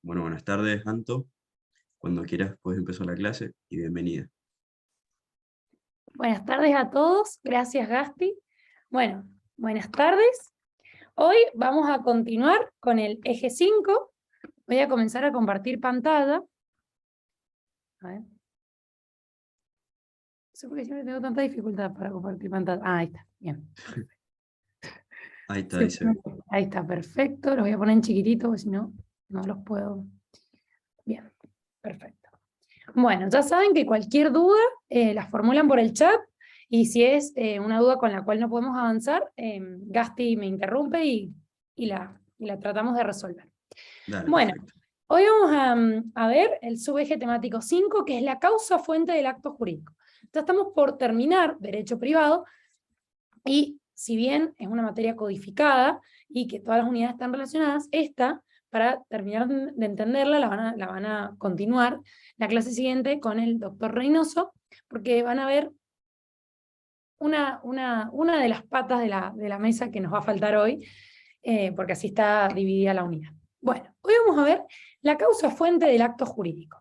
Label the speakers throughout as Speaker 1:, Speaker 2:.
Speaker 1: Bueno, buenas tardes, Anto. Cuando quieras puedes empezar la clase y bienvenida.
Speaker 2: Buenas tardes a todos, gracias Gasti. Bueno, buenas tardes. Hoy vamos a continuar con el eje 5. Voy a comenzar a compartir pantalla. A ver. No sé por qué siempre tengo tanta dificultad para compartir pantalla. Ahí está, bien.
Speaker 1: Ahí está,
Speaker 2: Sí,
Speaker 1: ahí se ve.
Speaker 2: ahí está, perfecto. Los voy a poner en chiquitito, porque si no, no los puedo. Bien, perfecto. Bueno, ya saben que cualquier duda la formulan por el chat, y si es una duda con la cual no podemos avanzar, Gasti me interrumpe y la tratamos de resolver.
Speaker 1: Dale,
Speaker 2: Bueno,
Speaker 1: perfecto.
Speaker 2: hoy vamos a ver el subeje temático 5, que es la causa fuente del acto jurídico. Ya estamos por terminar Derecho Privado, y si bien es una materia codificada y que todas las unidades están relacionadas, esta, para terminar de entenderla, la van a continuar la clase siguiente con el doctor Reynoso, porque van a ver una de las patas de la mesa que nos va a faltar hoy, porque así está dividida la unidad. Bueno, hoy vamos a ver la causa fuente del acto jurídico.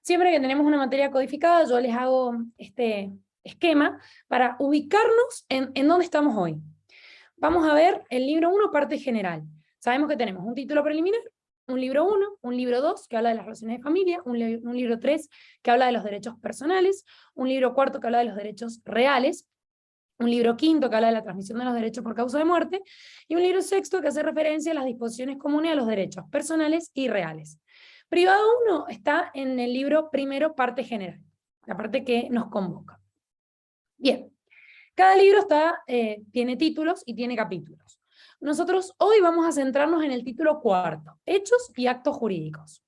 Speaker 2: Siempre que tenemos una materia codificada, yo les hago este esquema para ubicarnos en dónde estamos hoy. Vamos a ver el libro 1, parte general. Sabemos que tenemos un título preliminar, un libro 1, un libro 2, que habla de las relaciones de familia, un libro 3, que habla de los derechos personales, un libro 4, que habla de los derechos reales, un libro 5, que habla de la transmisión de los derechos por causa de muerte, y un libro 6, que hace referencia a las disposiciones comunes a los derechos personales y reales. Privado 1 está en el libro primero, parte general, la parte que nos convoca. Bien, cada libro tiene títulos y tiene capítulos. Nosotros hoy vamos a centrarnos en el título 4, Hechos y Actos Jurídicos.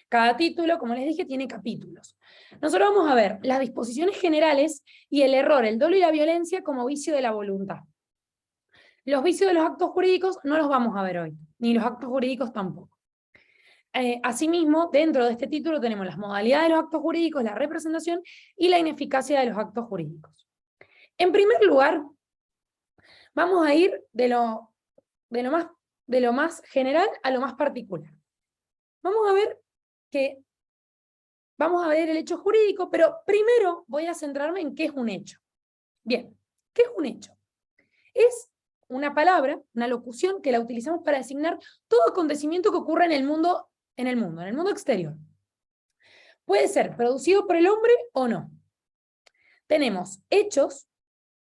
Speaker 2: Cada título, como les dije, tiene capítulos. Nosotros vamos a ver las disposiciones generales y el error, el dolo y la violencia como vicio de la voluntad. Los vicios de los actos jurídicos no los vamos a ver hoy, ni los actos jurídicos tampoco. Asimismo, dentro de este título tenemos las modalidades de los actos jurídicos, la representación y la ineficacia de los actos jurídicos. En primer lugar, vamos a ir de lo más general a lo más particular. Vamos a ver el hecho jurídico, pero primero voy a centrarme en qué es un hecho. Bien, ¿qué es un hecho? Es una palabra, una locución que la utilizamos para designar todo acontecimiento que ocurre en el mundo exterior. Puede ser producido por el hombre o no. Tenemos hechos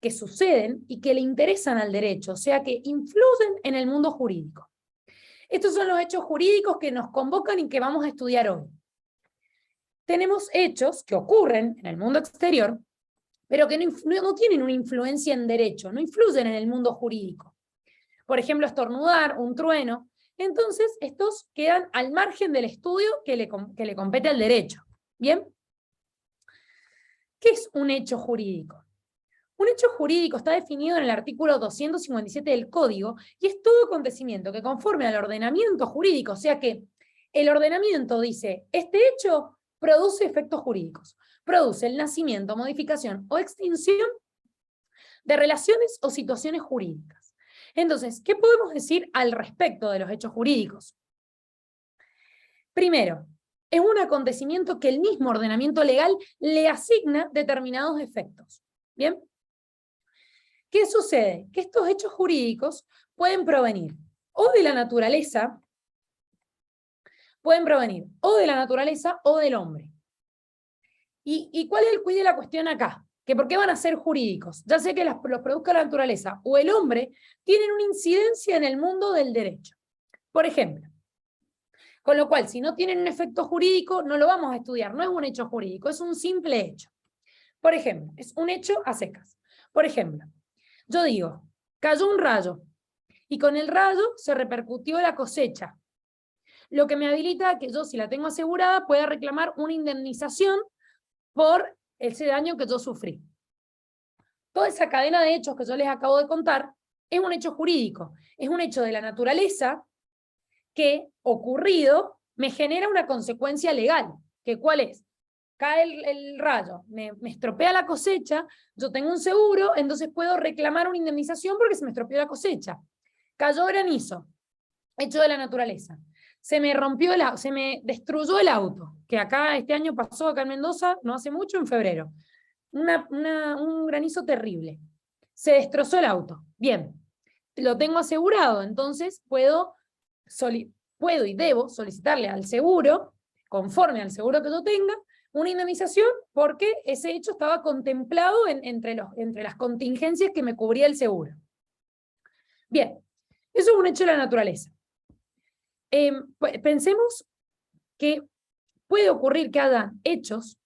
Speaker 2: que suceden y que le interesan al derecho, o sea, que influyen en el mundo jurídico. Estos son los hechos jurídicos que nos convocan y que vamos a estudiar hoy. Tenemos hechos que ocurren en el mundo exterior, pero que no tienen una influencia en derecho, no influyen en el mundo jurídico. Por ejemplo, estornudar, un trueno. Entonces, estos quedan al margen del estudio que le compete al derecho. ¿Bien? ¿Qué es un hecho jurídico? Un hecho jurídico está definido en el artículo 257 del Código y es todo acontecimiento que conforme al ordenamiento jurídico, o sea que el ordenamiento dice, este hecho produce efectos jurídicos, produce el nacimiento, modificación o extinción de relaciones o situaciones jurídicas. Entonces, ¿qué podemos decir al respecto de los hechos jurídicos? Primero, es un acontecimiento que el mismo ordenamiento legal le asigna determinados efectos. ¿Bien? ¿Qué sucede? Que estos hechos jurídicos pueden provenir o de la naturaleza, o del hombre. ¿Y cuál es el quid de la cuestión acá? ¿Que por qué van a ser jurídicos? Ya sé que los produzca la naturaleza o el hombre tienen una incidencia en el mundo del derecho. Por ejemplo, con lo cual, si no tienen un efecto jurídico, no lo vamos a estudiar, no es un hecho jurídico, es un simple hecho. Por ejemplo, es un hecho a secas. Por ejemplo, yo digo, cayó un rayo, y con el rayo se repercutió la cosecha, lo que me habilita a que yo, si la tengo asegurada, pueda reclamar una indemnización por ese daño que yo sufrí. Toda esa cadena de hechos que yo les acabo de contar es un hecho jurídico, es un hecho de la naturaleza que, ocurrido, me genera una consecuencia legal. ¿Que cuál es? Cae el rayo, me estropea la cosecha, yo tengo un seguro, entonces puedo reclamar una indemnización porque se me estropeó la cosecha. Cayó granizo, hecho de la naturaleza. se me rompió se me destruyó el auto, que acá este año pasó acá en Mendoza, no hace mucho, en febrero. Un granizo terrible. Se destrozó el auto. Bien, lo tengo asegurado, entonces puedo y debo solicitarle al seguro, conforme al seguro que yo tenga, una indemnización porque ese hecho estaba contemplado entre las contingencias que me cubría el seguro. Bien, eso es un hecho de la naturaleza. Pensemos que puede ocurrir que hagan hechos,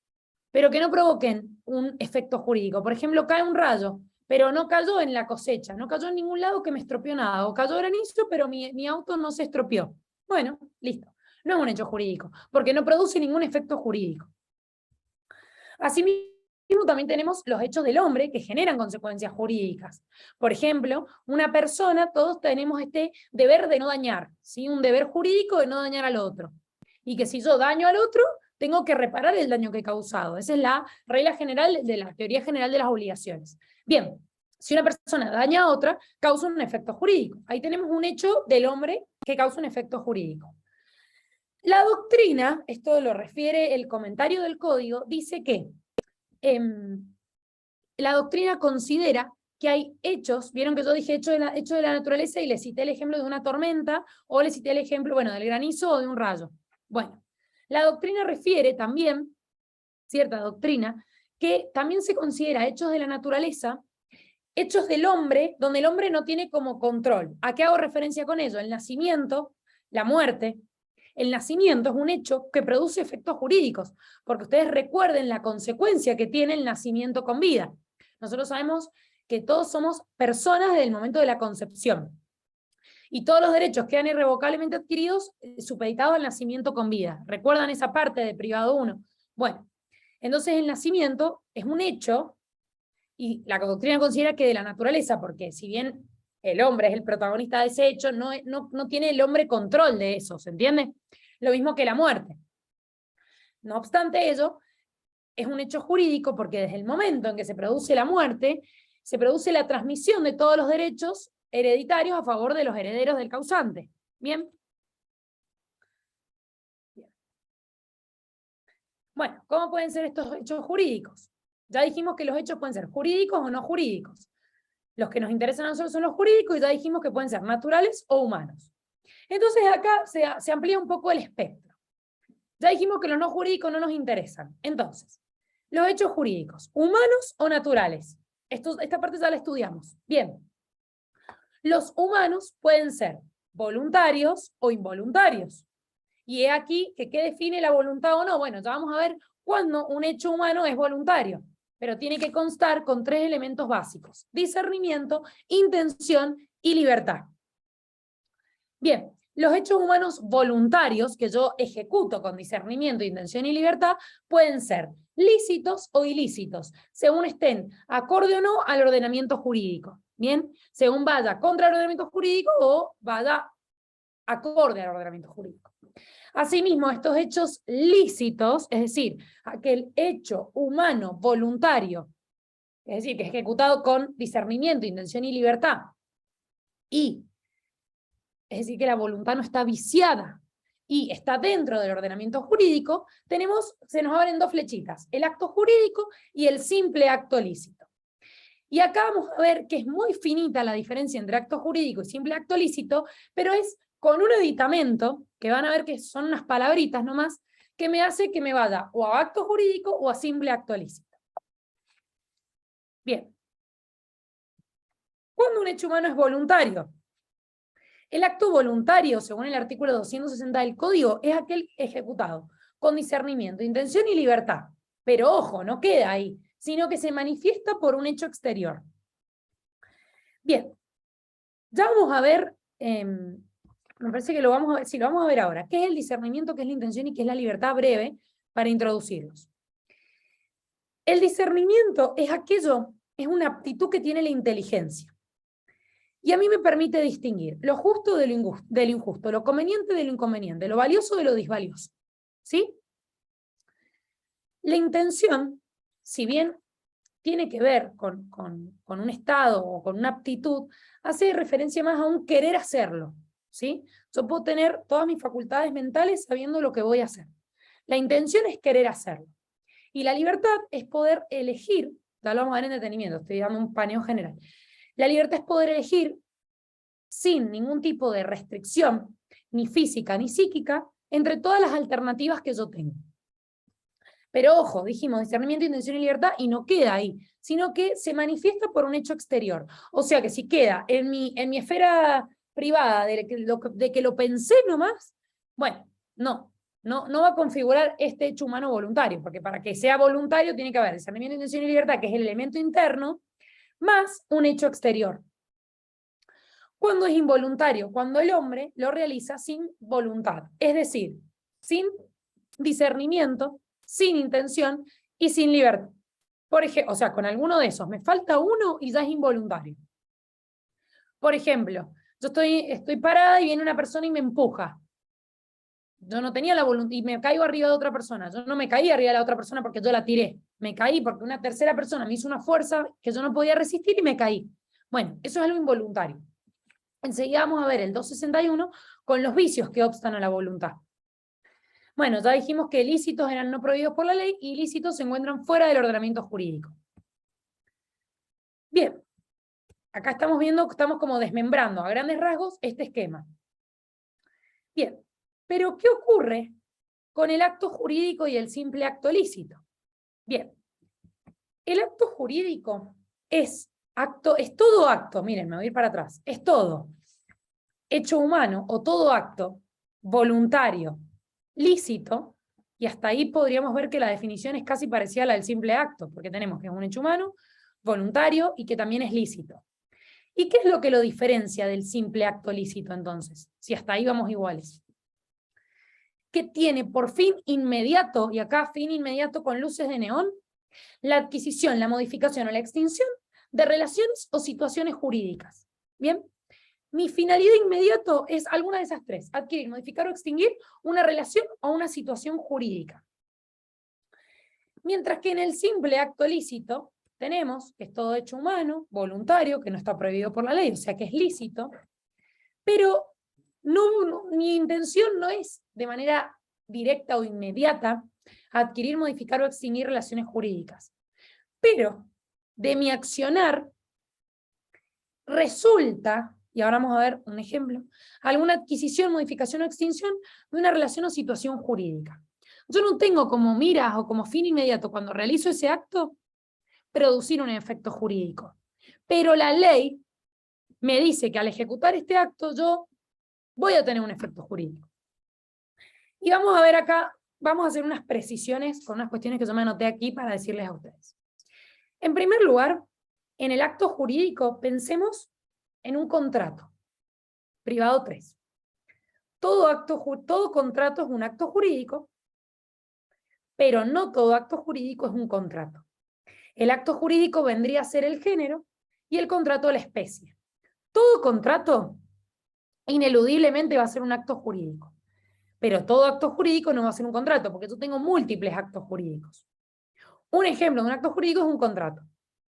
Speaker 2: pero que no provoquen un efecto jurídico. Por ejemplo, cae un rayo, pero no cayó en la cosecha, no cayó en ningún lado que me estropeó nada, o cayó granizo, pero mi auto no se estropeó. Bueno, listo. No es un hecho jurídico, porque no produce ningún efecto jurídico. Asimismo, también tenemos los hechos del hombre que generan consecuencias jurídicas. Por ejemplo, una persona, todos tenemos este deber de no dañar, ¿sí? Un deber jurídico de no dañar al otro. Y que si yo daño al otro, tengo que reparar el daño que he causado. Esa es la regla general de la teoría general de las obligaciones. Bien, si una persona daña a otra, causa un efecto jurídico. Ahí tenemos un hecho del hombre que causa un efecto jurídico. La doctrina, esto lo refiere el comentario del código, dice que la doctrina considera que hay hechos, vieron que yo dije hecho de la naturaleza y le cité el ejemplo de una tormenta, o le cité el ejemplo, bueno, del granizo o de un rayo. Bueno, la doctrina refiere también, cierta doctrina, que también se considera hechos de la naturaleza, hechos del hombre, donde el hombre no tiene como control. ¿A qué hago referencia con ello? El nacimiento, la muerte. El nacimiento es un hecho que produce efectos jurídicos, porque ustedes recuerden la consecuencia que tiene el nacimiento con vida. Nosotros sabemos que todos somos personas desde el momento de la concepción. Y todos los derechos quedan irrevocablemente adquiridos supeditados al nacimiento con vida. ¿Recuerdan esa parte de privado 1? Bueno, entonces el nacimiento es un hecho, y la doctrina considera que de la naturaleza, porque si bien el hombre es el protagonista de ese hecho, no tiene el hombre control de eso, ¿se entiende? Lo mismo que la muerte. No obstante ello, es un hecho jurídico porque desde el momento en que se produce la muerte, se produce la transmisión de todos los derechos hereditarios a favor de los herederos del causante. ¿Bien? Bien. Bueno, ¿cómo pueden ser estos hechos jurídicos? Ya dijimos que los hechos pueden ser jurídicos o no jurídicos. Los que nos interesan a nosotros son los jurídicos y ya dijimos que pueden ser naturales o humanos. Entonces acá se amplía un poco el espectro. Ya dijimos que los no jurídicos no nos interesan. Entonces, los hechos jurídicos, ¿humanos o naturales? Esta parte ya la estudiamos. Bien. Los humanos pueden ser voluntarios o involuntarios. Y he aquí que qué define la voluntad o no. Bueno, ya vamos a ver cuándo un hecho humano es voluntario, pero tiene que constar con 3 elementos básicos: discernimiento, intención y libertad. Bien, los hechos humanos voluntarios que yo ejecuto con discernimiento, intención y libertad pueden ser lícitos o ilícitos, según estén acorde o no al ordenamiento jurídico. Bien, según vaya contra el ordenamiento jurídico o vaya acorde al ordenamiento jurídico. Asimismo, estos hechos lícitos, es decir, aquel hecho humano voluntario, es decir, que es ejecutado con discernimiento, intención y libertad, y es decir, que la voluntad no está viciada y está dentro del ordenamiento jurídico, se nos abren 2 flechitas: el acto jurídico y el simple acto lícito. Y acá vamos a ver que es muy finita la diferencia entre acto jurídico y simple acto lícito, pero es con un aditamento, que van a ver que son unas palabritas nomás, que me hace que me vaya o a acto jurídico o a simple acto lícito. Bien. ¿Cuándo un hecho humano es voluntario? El acto voluntario, según el artículo 260 del Código, es aquel ejecutado con discernimiento, intención y libertad. Pero ojo, no queda ahí, sino que se manifiesta por un hecho exterior. Bien, ya vamos a ver, me parece que lo vamos a ver, sí, lo vamos a ver ahora. ¿Qué es el discernimiento, qué es la intención y qué es la libertad? Breve, para introducirlos. El discernimiento es una aptitud que tiene la inteligencia. Y a mí me permite distinguir lo justo de lo injusto, lo conveniente de lo inconveniente, lo valioso de lo disvalioso. ¿Sí? La intención, si bien tiene que ver con un estado o con una aptitud, hace referencia más a un querer hacerlo. ¿sí? Yo puedo tener todas mis facultades mentales sabiendo lo que voy a hacer. La intención es querer hacerlo. Y la libertad es poder elegir, ya lo vamos a ver en detenimiento, estoy dando un paneo general. La libertad es poder elegir sin ningún tipo de restricción, ni física ni psíquica, entre todas las alternativas que yo tengo. Pero ojo, dijimos discernimiento, intención y libertad, y no queda ahí, sino que se manifiesta por un hecho exterior. O sea que si queda en mi esfera privada de que lo pensé nomás, bueno, no va a configurar este hecho humano voluntario, porque para que sea voluntario tiene que haber discernimiento, intención y libertad, que es el elemento interno, más un hecho exterior. ¿Cuándo es involuntario? Cuando el hombre lo realiza sin voluntad, es decir, sin discernimiento, sin intención y sin libertad. Por ejemplo, o sea, con alguno de esos, me falta uno y ya es involuntario. Por ejemplo, yo estoy parada y viene una persona y me empuja. Yo no tenía la voluntad y me caigo arriba de otra persona. Yo no me caí arriba de la otra persona porque yo la tiré. Me caí porque una tercera persona me hizo una fuerza que yo no podía resistir y me caí. Bueno, eso es algo involuntario. Enseguida vamos a ver el 261 con los vicios que obstan a la voluntad. Bueno, ya dijimos que ilícitos eran no prohibidos por la ley y ilícitos se encuentran fuera del ordenamiento jurídico. Bien, acá estamos viendo, estamos como desmembrando a grandes rasgos este esquema. Bien, pero ¿qué ocurre con el acto jurídico y el simple acto lícito? Bien, el acto jurídico es todo acto, miren, me voy a ir para atrás, es todo hecho humano o todo acto voluntario, lícito, y hasta ahí podríamos ver que la definición es casi parecida a la del simple acto, porque tenemos que es un hecho humano, voluntario y que también es lícito. ¿Y qué es lo que lo diferencia del simple acto lícito entonces? Si hasta ahí vamos iguales. Que tiene por fin inmediato, y acá fin inmediato con luces de neón, la adquisición, la modificación o la extinción de relaciones o situaciones jurídicas. ¿Bien? Mi finalidad inmediato es alguna de esas tres: adquirir, modificar o extinguir una relación o una situación jurídica. Mientras que en el simple acto lícito tenemos que es todo hecho humano, voluntario, que no está prohibido por la ley, o sea que es lícito, pero mi intención no es de manera directa o inmediata adquirir, modificar o extinguir relaciones jurídicas. Pero de mi accionar resulta, y ahora vamos a ver un ejemplo, alguna adquisición, modificación o extinción de una relación o situación jurídica. Yo no tengo como miras o como fin inmediato cuando realizo ese acto producir un efecto jurídico. Pero la ley me dice que al ejecutar este acto yo voy a tener un efecto jurídico. Y vamos a ver acá, vamos a hacer unas precisiones con unas cuestiones que yo me anoté aquí para decirles a ustedes. En primer lugar, en el acto jurídico pensemos en un contrato. Privado 3. Todo contrato es un acto jurídico, pero no todo acto jurídico es un contrato. El acto jurídico vendría a ser el género y el contrato la especie. Todo contrato ineludiblemente va a ser un acto jurídico, pero todo acto jurídico no va a ser un contrato, porque yo tengo múltiples actos jurídicos. Un ejemplo de un acto jurídico es un contrato.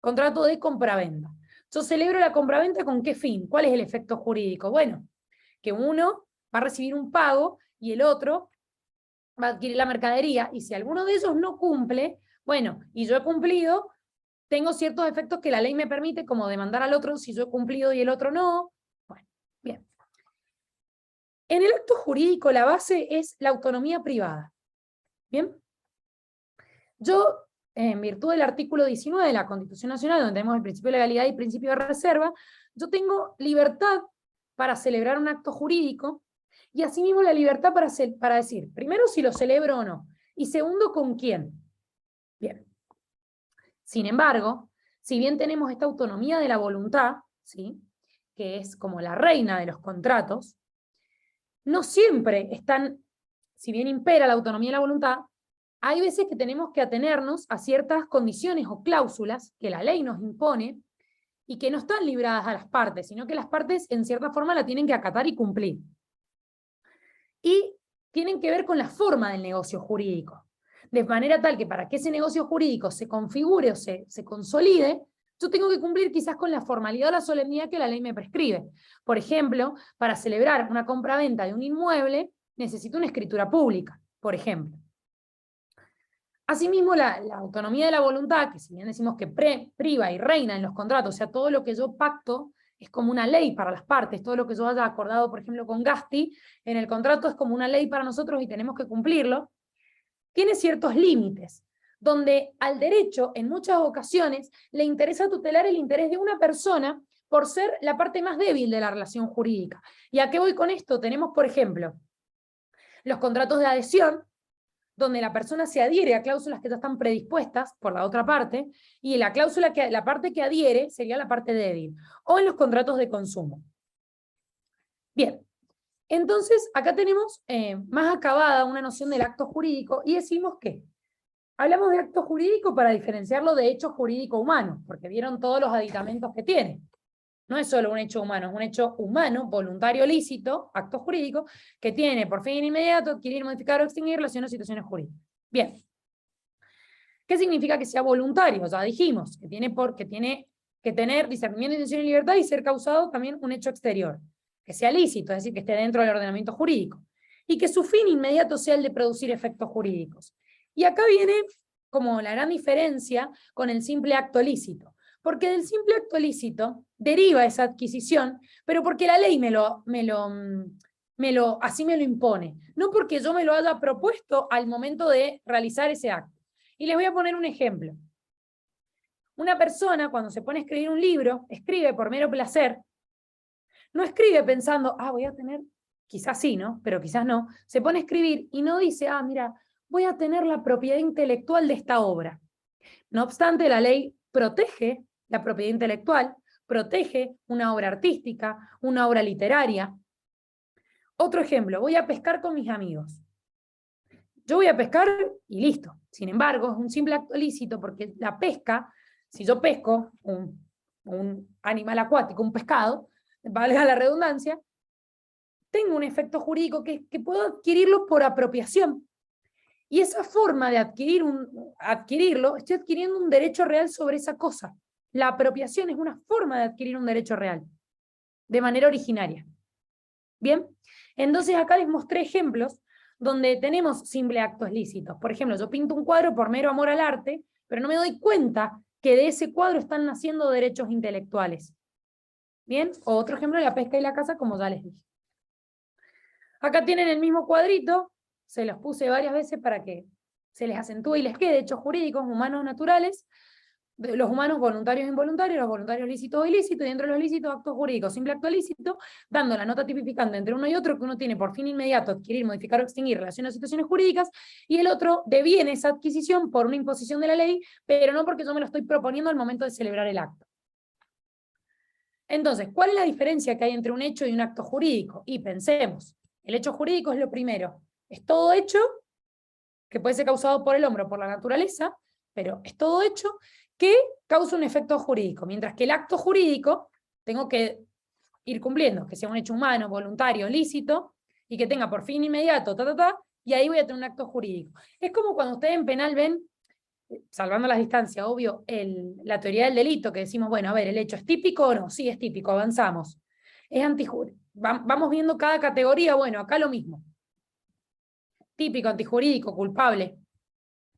Speaker 2: Contrato de compraventa. Yo celebro la compraventa ¿con qué fin? ¿Cuál es el efecto jurídico? Bueno, que uno va a recibir un pago y el otro va a adquirir la mercadería, y si alguno de ellos no cumple, bueno, y yo he cumplido, tengo ciertos efectos que la ley me permite, como demandar al otro si yo he cumplido y el otro no. Bueno, bien. En el acto jurídico la base es la autonomía privada. ¿Bien? Yo, en virtud del artículo 19 de la Constitución Nacional, donde tenemos el principio de legalidad y principio de reserva, yo tengo libertad para celebrar un acto jurídico, y asimismo la libertad para decir, primero, si lo celebro o no, y segundo, con quién. Bien. Sin embargo, si bien tenemos esta autonomía de la voluntad, ¿sí?, que es como la reina de los contratos, no siempre están, si bien impera la autonomía de la voluntad, hay veces que tenemos que atenernos a ciertas condiciones o cláusulas que la ley nos impone y que no están libradas a las partes, sino que las partes en cierta forma la tienen que acatar y cumplir. Y tienen que ver con la forma del negocio jurídico. De manera tal que para que ese negocio jurídico se configure o se consolide, yo tengo que cumplir quizás con la formalidad o la solemnidad que la ley me prescribe. Por ejemplo, para celebrar una compraventa de un inmueble, necesito una escritura pública, por ejemplo. Asimismo, la autonomía de la voluntad, que si bien decimos que priva y reina en los contratos, o sea, todo lo que yo pacto es como una ley para las partes, todo lo que yo haya acordado, por ejemplo, con Gasti, en el contrato es como una ley para nosotros y tenemos que cumplirlo, tiene ciertos límites, donde al derecho, en muchas ocasiones, le interesa tutelar el interés de una persona por ser la parte más débil de la relación jurídica. ¿Y a qué voy con esto? Tenemos, por ejemplo, los contratos de adhesión, donde la persona se adhiere a cláusulas que ya están predispuestas por la otra parte, y la parte que adhiere sería la parte débil, o en los contratos de consumo. Bien, entonces acá tenemos más acabada una noción del acto jurídico, y decimos que hablamos de acto jurídico para diferenciarlo de hecho jurídico humano, porque vieron todos los aditamentos que tiene. No es solo un hecho humano, es un hecho humano, voluntario, lícito, acto jurídico, que tiene por fin inmediato adquirir, modificar o extinguir relación o situaciones jurídicas. Bien. ¿Qué significa que sea voluntario? Ya dijimos, que tiene que tener discernimiento, intención y libertad y ser causado también un hecho exterior. Que sea lícito, es decir, que esté dentro del ordenamiento jurídico. Y que su fin inmediato sea el de producir efectos jurídicos. Y acá viene como la gran diferencia con el simple acto lícito. Porque del simple acto lícito deriva esa adquisición, pero porque la ley así me lo impone, no porque yo me lo haya propuesto al momento de realizar ese acto. Y les voy a poner un ejemplo. Una persona cuando se pone a escribir un libro, escribe por mero placer, no escribe pensando, voy a tener, quizás sí, ¿no? Pero quizás no, se pone a escribir y no dice, mira, voy a tener la propiedad intelectual de esta obra. No obstante, la ley protege la propiedad intelectual, protege una obra artística, una obra literaria. Otro ejemplo, voy a pescar con mis amigos. Yo voy a pescar y listo. Sin embargo, es un simple acto lícito porque la pesca, si yo pesco un animal acuático, un pescado, valga la redundancia, tengo un efecto jurídico que puedo adquirirlo por apropiación. Y esa forma de adquirirlo, estoy adquiriendo un derecho real sobre esa cosa. La apropiación es una forma de adquirir un derecho real, de manera originaria. ¿Bien? Entonces acá les mostré ejemplos donde tenemos simples actos lícitos. Por ejemplo, yo pinto un cuadro por mero amor al arte, pero no me doy cuenta que de ese cuadro están naciendo derechos intelectuales. ¿Bien? O otro ejemplo, la pesca y la caza, como ya les dije. Acá tienen el mismo cuadrito, se los puse varias veces para que se les acentúe y les quede hechos jurídicos, humanos naturales, los humanos voluntarios e involuntarios, los voluntarios lícitos o ilícitos, y dentro de los lícitos actos jurídicos, simple acto lícito, dando la nota tipificante entre uno y otro que uno tiene por fin inmediato adquirir, modificar o extinguir relaciones o situaciones jurídicas, y el otro deviene esa adquisición por una imposición de la ley, pero no porque yo me lo estoy proponiendo al momento de celebrar el acto. Entonces, ¿cuál es la diferencia que hay entre un hecho y un acto jurídico? Y pensemos, el hecho jurídico es lo primero, es todo hecho que puede ser causado por el hombre o por la naturaleza, pero es todo hecho que causa un efecto jurídico, mientras que el acto jurídico tengo que ir cumpliendo, que sea un hecho humano, voluntario, lícito, y que tenga por fin inmediato, y ahí voy a tener un acto jurídico. Es como cuando ustedes en penal ven, salvando las distancias, obvio, la teoría del delito, que decimos, bueno, a ver, ¿el hecho es típico o no? Sí, es típico, avanzamos. Es antijurídico. Vamos viendo cada categoría, bueno, acá lo mismo. Típico, antijurídico, culpable.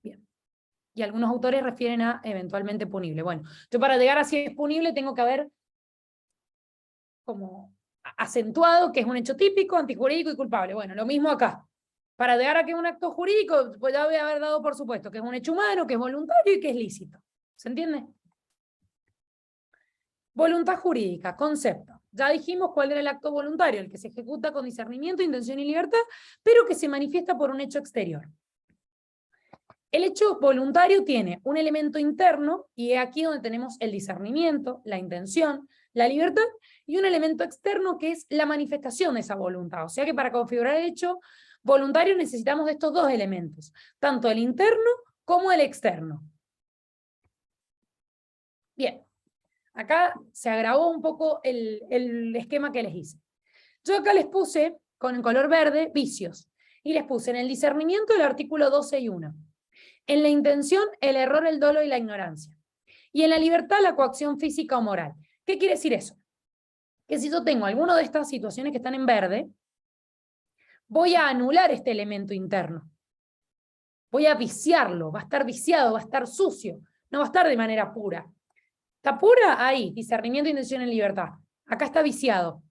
Speaker 2: Bien. Y algunos autores refieren a eventualmente punible. Bueno, yo para llegar a si es punible tengo que haber como acentuado que es un hecho típico, antijurídico y culpable. Bueno, lo mismo acá. Para llegar a que es un acto jurídico, pues ya voy a haber dado por supuesto que es un hecho humano, que es voluntario y que es lícito. ¿Se entiende? Voluntad jurídica, concepto. Ya dijimos cuál era el acto voluntario, el que se ejecuta con discernimiento, intención y libertad, pero que se manifiesta por un hecho exterior. El hecho voluntario tiene un elemento interno, y es aquí donde tenemos el discernimiento, la intención, la libertad, y un elemento externo que es la manifestación de esa voluntad. O sea que para configurar el hecho voluntario necesitamos de estos dos elementos, tanto el interno como el externo. Bien, acá se agravó un poco el esquema que les hice. Yo acá les puse, con el color verde, vicios, y les puse en el discernimiento el artículo 12 y 1. En la intención, el error, el dolo y la ignorancia. Y en la libertad, la coacción física o moral. ¿Qué quiere decir eso? Que si yo tengo alguna de estas situaciones que están en verde, voy a anular este elemento interno. Voy a viciarlo, va a estar viciado, va a estar sucio, no va a estar de manera pura. Está pura ahí, discernimiento, intención en libertad. Acá está viciado.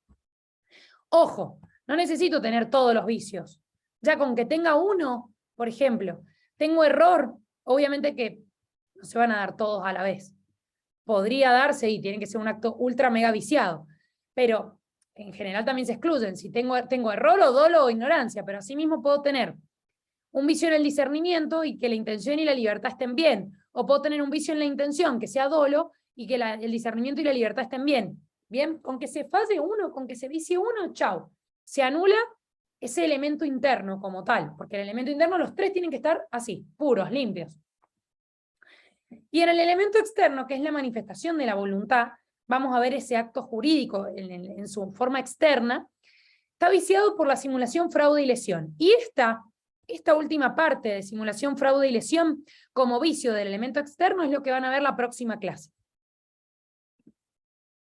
Speaker 2: Ojo, no necesito tener todos los vicios. Ya con que tenga uno, por ejemplo, tengo error, obviamente que no se van a dar todos a la vez. Podría darse y tiene que ser un acto ultra mega viciado, pero en general también se excluyen. Si tengo error o dolo o ignorancia, pero asimismo puedo tener un vicio en el discernimiento y que la intención y la libertad estén bien. O puedo tener un vicio en la intención que sea dolo y que el discernimiento y la libertad estén bien. Bien, con que se falle uno, con que se vicie uno, chau. Se anula ese elemento interno como tal, porque el elemento interno, los tres tienen que estar así, puros, limpios. Y en el elemento externo, que es la manifestación de la voluntad, vamos a ver ese acto jurídico en su forma externa, está viciado por la simulación, fraude y lesión. Y esta última parte de simulación, fraude y lesión como vicio del elemento externo es lo que van a ver la próxima clase.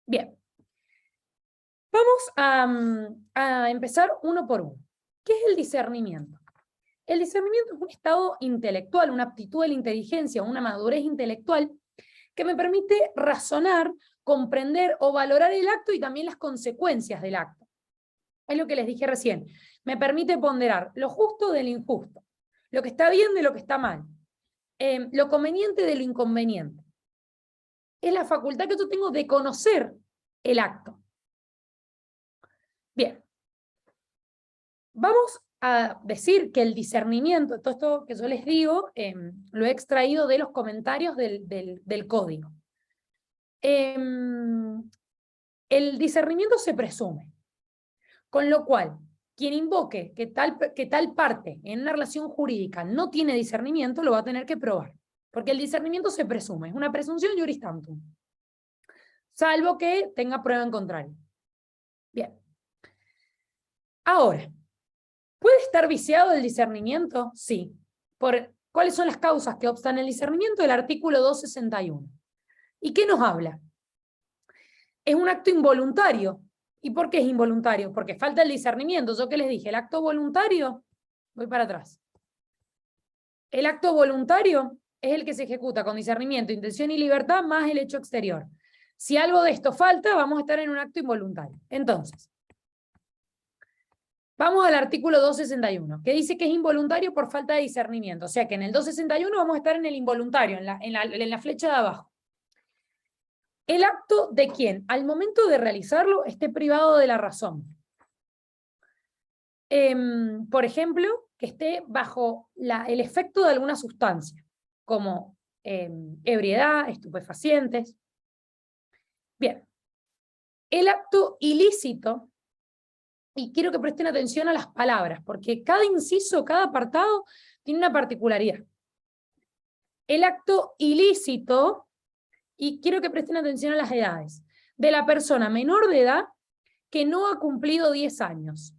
Speaker 2: Bien. Vamos a empezar uno por uno. ¿Qué es el discernimiento? El discernimiento es un estado intelectual, una aptitud de la inteligencia, una madurez intelectual que me permite razonar, comprender o valorar el acto y también las consecuencias del acto. Es lo que les dije recién. Me permite ponderar lo justo de lo injusto, lo que está bien de lo que está mal, lo conveniente de lo inconveniente. Es la facultad que yo tengo de conocer el acto. Bien. Vamos a decir que el discernimiento, todo esto que yo les digo, lo he extraído de los comentarios del código. El discernimiento se presume, con lo cual, quien invoque que tal parte en una relación jurídica no tiene discernimiento, lo va a tener que probar, porque el discernimiento se presume, es una presunción iuris tantum, salvo que tenga prueba en contrario. Bien. Ahora, ¿puede estar viciado el discernimiento? Sí. ¿Cuáles son las causas que obstan el discernimiento? El artículo 261. ¿Y qué nos habla? Es un acto involuntario. ¿Y por qué es involuntario? Porque falta el discernimiento. ¿Yo qué les dije? El acto voluntario, voy para atrás. El acto voluntario es el que se ejecuta con discernimiento, intención y libertad más el hecho exterior. Si algo de esto falta, vamos a estar en un acto involuntario. Entonces, vamos al artículo 261, que dice que es involuntario por falta de discernimiento. O sea que en el 261 vamos a estar en el involuntario, en la flecha de abajo. El acto de quien, al momento de realizarlo, esté privado de la razón. Por ejemplo, que esté bajo el efecto de alguna sustancia, como ebriedad, estupefacientes. Bien. El acto ilícito. Y quiero que presten atención a las palabras, porque cada inciso, cada apartado tiene una particularidad. El acto ilícito, y quiero que presten atención a las edades, de la persona menor de edad que no ha cumplido 10 años.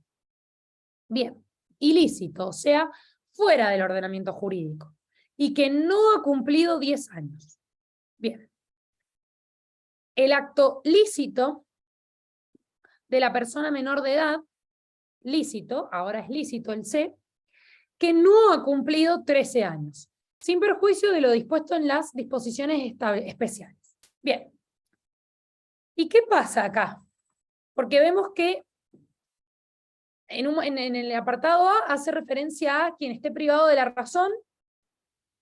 Speaker 2: Bien, ilícito, o sea, fuera del ordenamiento jurídico, y que no ha cumplido 10 años. Bien. El acto lícito de la persona menor de edad, lícito, ahora es lícito el C, que no ha cumplido 13 años, sin perjuicio de lo dispuesto en las disposiciones especiales. Bien. ¿Y qué pasa acá? Porque vemos que en el apartado A hace referencia a quien esté privado de la razón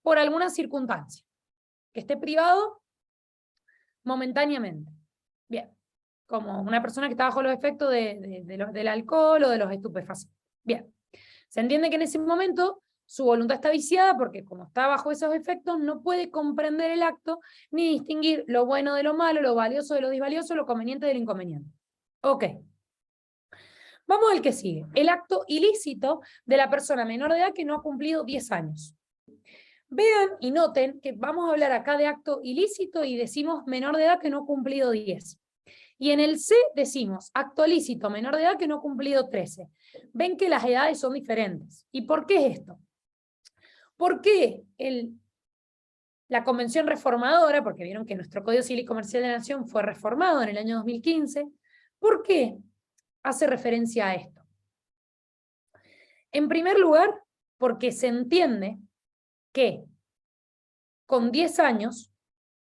Speaker 2: por alguna circunstancia, que esté privado momentáneamente. Bien. Como una persona que está bajo los efectos del alcohol o de los estupefacientes. Bien. Se entiende que en ese momento su voluntad está viciada porque como está bajo esos efectos no puede comprender el acto ni distinguir lo bueno de lo malo, lo valioso de lo disvalioso, lo conveniente de lo inconveniente. Ok. Vamos al que sigue. El acto ilícito de la persona menor de edad que no ha cumplido 10 años. Vean y noten que vamos a hablar acá de acto ilícito y decimos menor de edad que no ha cumplido 10. Y en el C decimos acto lícito menor de edad que no ha cumplido 13. Ven que las edades son diferentes. ¿Y por qué es esto? ¿Por qué La Convención Reformadora, porque vieron que nuestro Código Civil y Comercial de la Nación fue reformado en el año 2015. ¿Por qué hace referencia a esto? En primer lugar, porque se entiende que con 10 años,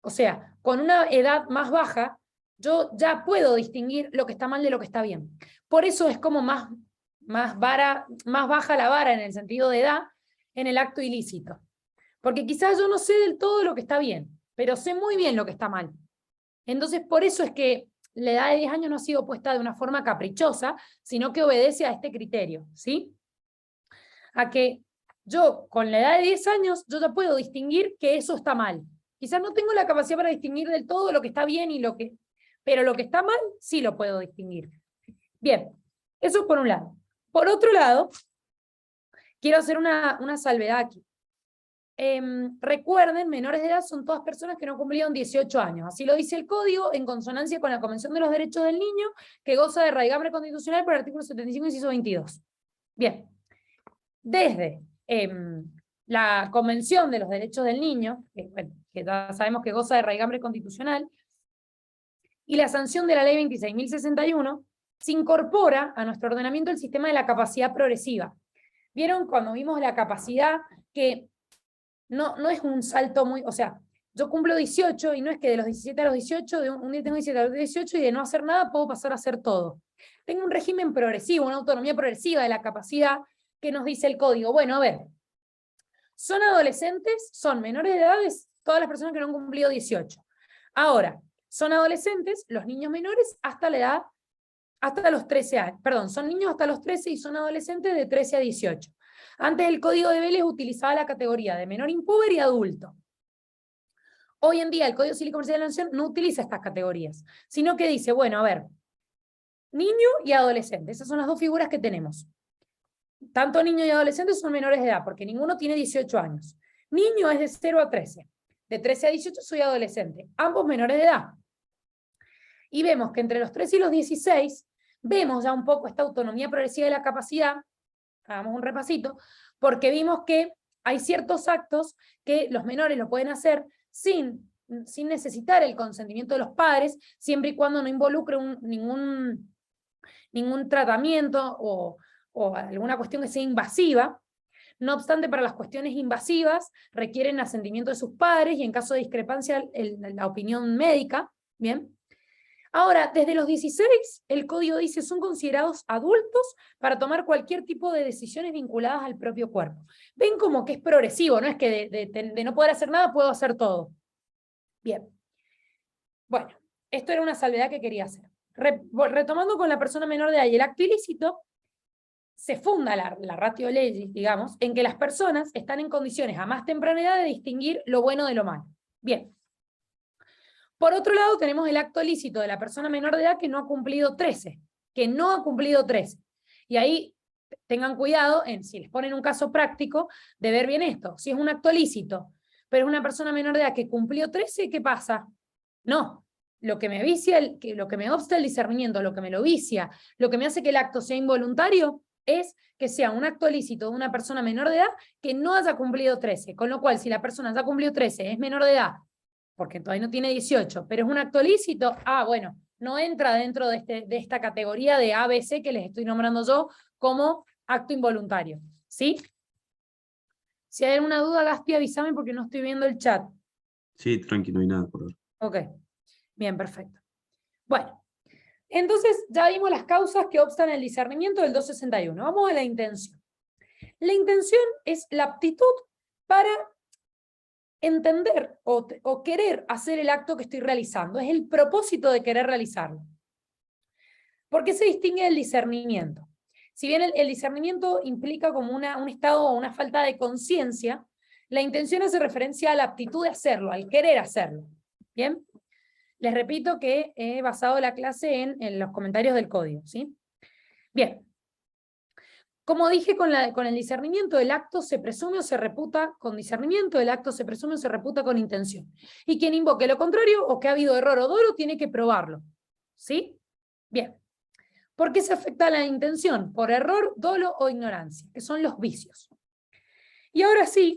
Speaker 2: o sea, con una edad más baja, yo ya puedo distinguir lo que está mal de lo que está bien. Por eso es como más baja la vara en el sentido de edad en el acto ilícito. Porque quizás yo no sé del todo lo que está bien, pero sé muy bien lo que está mal. Entonces, por eso es que la edad de 10 años no ha sido puesta de una forma caprichosa, sino que obedece a este criterio, ¿sí? A que yo, con la edad de 10 años, yo ya puedo distinguir que eso está mal. Quizás no tengo la capacidad para distinguir del todo lo que está bien pero lo que está mal sí lo puedo distinguir. Bien, eso por un lado. Por otro lado, quiero hacer una salvedad aquí. Recuerden, menores de edad son todas personas que no cumplieron 18 años. Así lo dice el Código, en consonancia con la Convención de los Derechos del Niño, que goza de raigambre constitucional por el artículo 75, inciso 22. Bien, desde la Convención de los Derechos del Niño, que ya sabemos que goza de raigambre constitucional, y la sanción de la Ley 26.061, se incorpora a nuestro ordenamiento el sistema de la capacidad progresiva. ¿Vieron cuando vimos la capacidad que no es un salto muy, o sea, yo cumplo 18 y no es que de los 17 a los 18, de un día tengo 17 a los 18 y de no hacer nada puedo pasar a hacer todo. Tengo un régimen progresivo, una autonomía progresiva de la capacidad que nos dice el Código. Bueno, a ver, son adolescentes, son menores de edad, todas las personas que no han cumplido 18. Ahora, son adolescentes, los niños menores, hasta la edad, hasta los 13 años. Perdón, son niños hasta los 13 y son adolescentes de 13 a 18. Antes el Código de Vélez utilizaba la categoría de menor impúber y adulto. Hoy en día el Código Civil y Comercial de la Nación no utiliza estas categorías, sino que dice, bueno, a ver, niño y adolescente, esas son las dos figuras que tenemos. Tanto niño y adolescente son menores de edad, porque ninguno tiene 18 años. Niño es de 0 a 13. De 13 a 18 soy adolescente, ambos menores de edad. Y vemos que entre los 13 y los 16, vemos ya un poco esta autonomía progresiva de la capacidad, hagamos un repasito, porque vimos que hay ciertos actos que los menores lo pueden hacer sin necesitar el consentimiento de los padres, siempre y cuando no involucre ningún tratamiento o alguna cuestión que sea invasiva. No obstante, para las cuestiones invasivas requieren asentimiento de sus padres y en caso de discrepancia la opinión médica. Bien. Ahora, desde los 16, el Código dice son considerados adultos para tomar cualquier tipo de decisiones vinculadas al propio cuerpo. Ven como que es progresivo, no es que de no poder hacer nada puedo hacer todo. Bien. Bueno, esto era una salvedad que quería hacer. Retomando con la persona menor de edad y el acto ilícito, se funda la ratio legis, digamos, en que las personas están en condiciones a más temprana edad de distinguir lo bueno de lo malo. Bien. Por otro lado, tenemos el acto ilícito de la persona menor de edad que no ha cumplido 13. Y ahí tengan cuidado, si les ponen un caso práctico, de ver bien esto. Si es un acto ilícito, pero es una persona menor de edad que cumplió 13, ¿qué pasa? No. Lo que me vicia, lo que me obsta el discernimiento, lo que me lo vicia, lo que me hace que el acto sea involuntario, es que sea un acto ilícito de una persona menor de edad que no haya cumplido 13. Con lo cual, si la persona ya cumplió 13, es menor de edad, porque todavía no tiene 18, pero es un acto lícito, bueno, no entra dentro de esta categoría de ABC que les estoy nombrando yo como acto involuntario, ¿sí? Si hay alguna duda, Gaspi, avísame porque no estoy viendo el chat.
Speaker 1: Sí, tranqui, no hay nada por ver.
Speaker 2: Ok, bien, perfecto. Bueno, entonces ya vimos las causas que obstan el discernimiento del 261. Vamos a la intención. La intención es la aptitud para entender o querer hacer el acto que estoy realizando. Es el propósito de querer realizarlo. ¿Por qué se distingue del discernimiento? Si bien el discernimiento implica como un estado o una falta de conciencia, la intención hace referencia a la aptitud de hacerlo, al querer hacerlo. ¿Bien? Les repito que he basado la clase en los comentarios del código, ¿sí? Bien. Como dije con el discernimiento, el acto se presume o se reputa con discernimiento, el acto se presume o se reputa con intención. Y quien invoque lo contrario o que ha habido error o dolo tiene que probarlo. ¿Sí? Bien. ¿Por qué se afecta la intención? Por error, dolo o ignorancia, que son los vicios. Y ahora sí,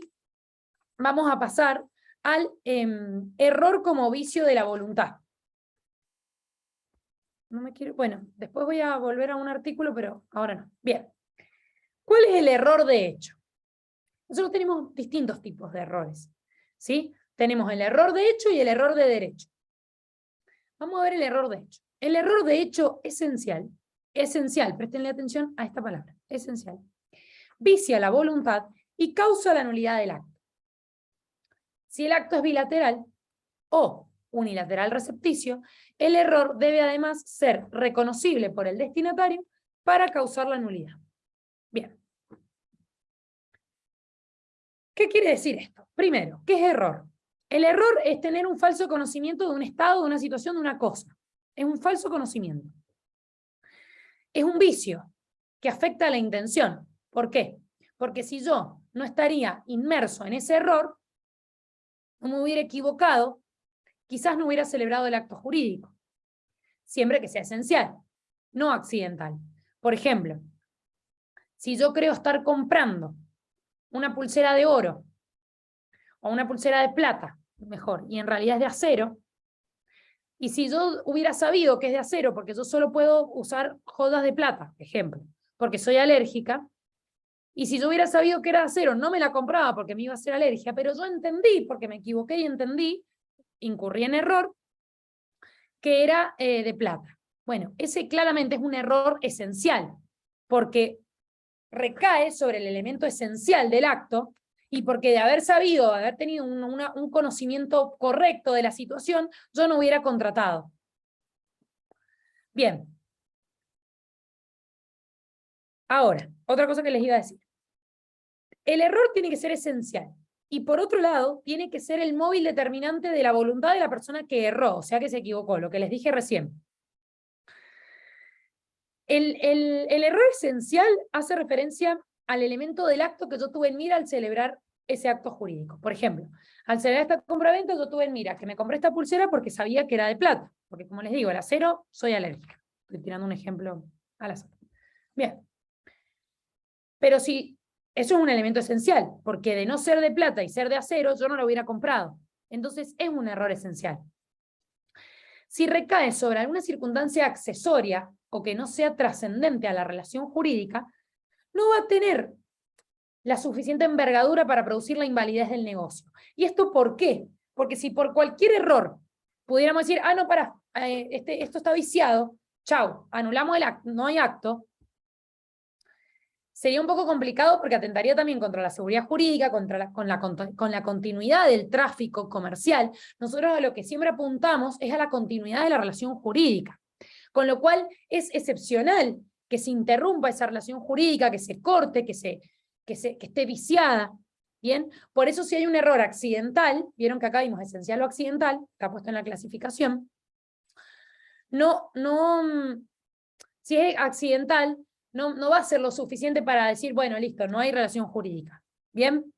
Speaker 2: vamos a pasar al error como vicio de la voluntad. No me quiero, bueno, después voy a volver a un artículo, pero ahora no. Bien. ¿Cuál es el error de hecho? Nosotros tenemos distintos tipos de errores, ¿sí? Tenemos el error de hecho y el error de derecho. Vamos a ver el error de hecho. El error de hecho esencial, préstenle atención a esta palabra, esencial, vicia la voluntad y causa la nulidad del acto. Si el acto es bilateral o unilateral recepticio, el error debe además ser reconocible por el destinatario para causar la nulidad. Bien. ¿Qué quiere decir esto? Primero, ¿qué es error? El error es tener un falso conocimiento de un estado, de una situación, de una cosa. Es un falso conocimiento. Es un vicio que afecta a la intención. ¿Por qué? Porque si yo no estaría inmerso en ese error, no me hubiera equivocado, quizás no hubiera celebrado el acto jurídico. Siempre que sea esencial, no accidental. Por ejemplo, si yo creo estar comprando una pulsera de oro o una pulsera de plata, mejor, y en realidad es de acero, y si yo hubiera sabido que es de acero, porque yo solo puedo usar joyas de plata, ejemplo, porque soy alérgica, y si yo hubiera sabido que era de acero, no me la compraba porque me iba a hacer alergia, pero yo entendí, porque me equivoqué y entendí, incurrí en error, que era de plata. Bueno, ese claramente es un error esencial, porque recae sobre el elemento esencial del acto, y porque de haber sabido, de haber tenido un conocimiento correcto de la situación, yo no hubiera contratado. Bien. Ahora, otra cosa que les iba a decir. El error tiene que ser esencial. Y por otro lado, tiene que ser el móvil determinante de la voluntad de la persona que erró, o sea que se equivocó, lo que les dije recién. El error esencial hace referencia al elemento del acto que yo tuve en mira al celebrar ese acto jurídico. Por ejemplo, al celebrar esta compraventa yo tuve en mira que me compré esta pulsera porque sabía que era de plata, porque como les digo, el acero soy alérgica. Estoy tirando un ejemplo al azar. Bien. Pero si eso es un elemento esencial, porque de no ser de plata y ser de acero, yo no lo hubiera comprado. Entonces es un error esencial. Si recae sobre alguna circunstancia accesoria o que no sea trascendente a la relación jurídica, no va a tener la suficiente envergadura para producir la invalidez del negocio. ¿Y esto por qué? Porque si por cualquier error pudiéramos decir, ah, no, pará, esto está viciado, chau, anulamos el acto, no hay acto, sería un poco complicado porque atentaría también contra la seguridad jurídica, con la continuidad del tráfico comercial. Nosotros a lo que siempre apuntamos es a la continuidad de la relación jurídica. Con lo cual es excepcional que se interrumpa esa relación jurídica, que se corte, que esté viciada. ¿Bien? Por eso si hay un error accidental, vieron que acá vimos esencial o accidental, está puesto en la clasificación, si es accidental, no va a ser lo suficiente para decir, bueno, listo, no hay relación jurídica. ¿Bien?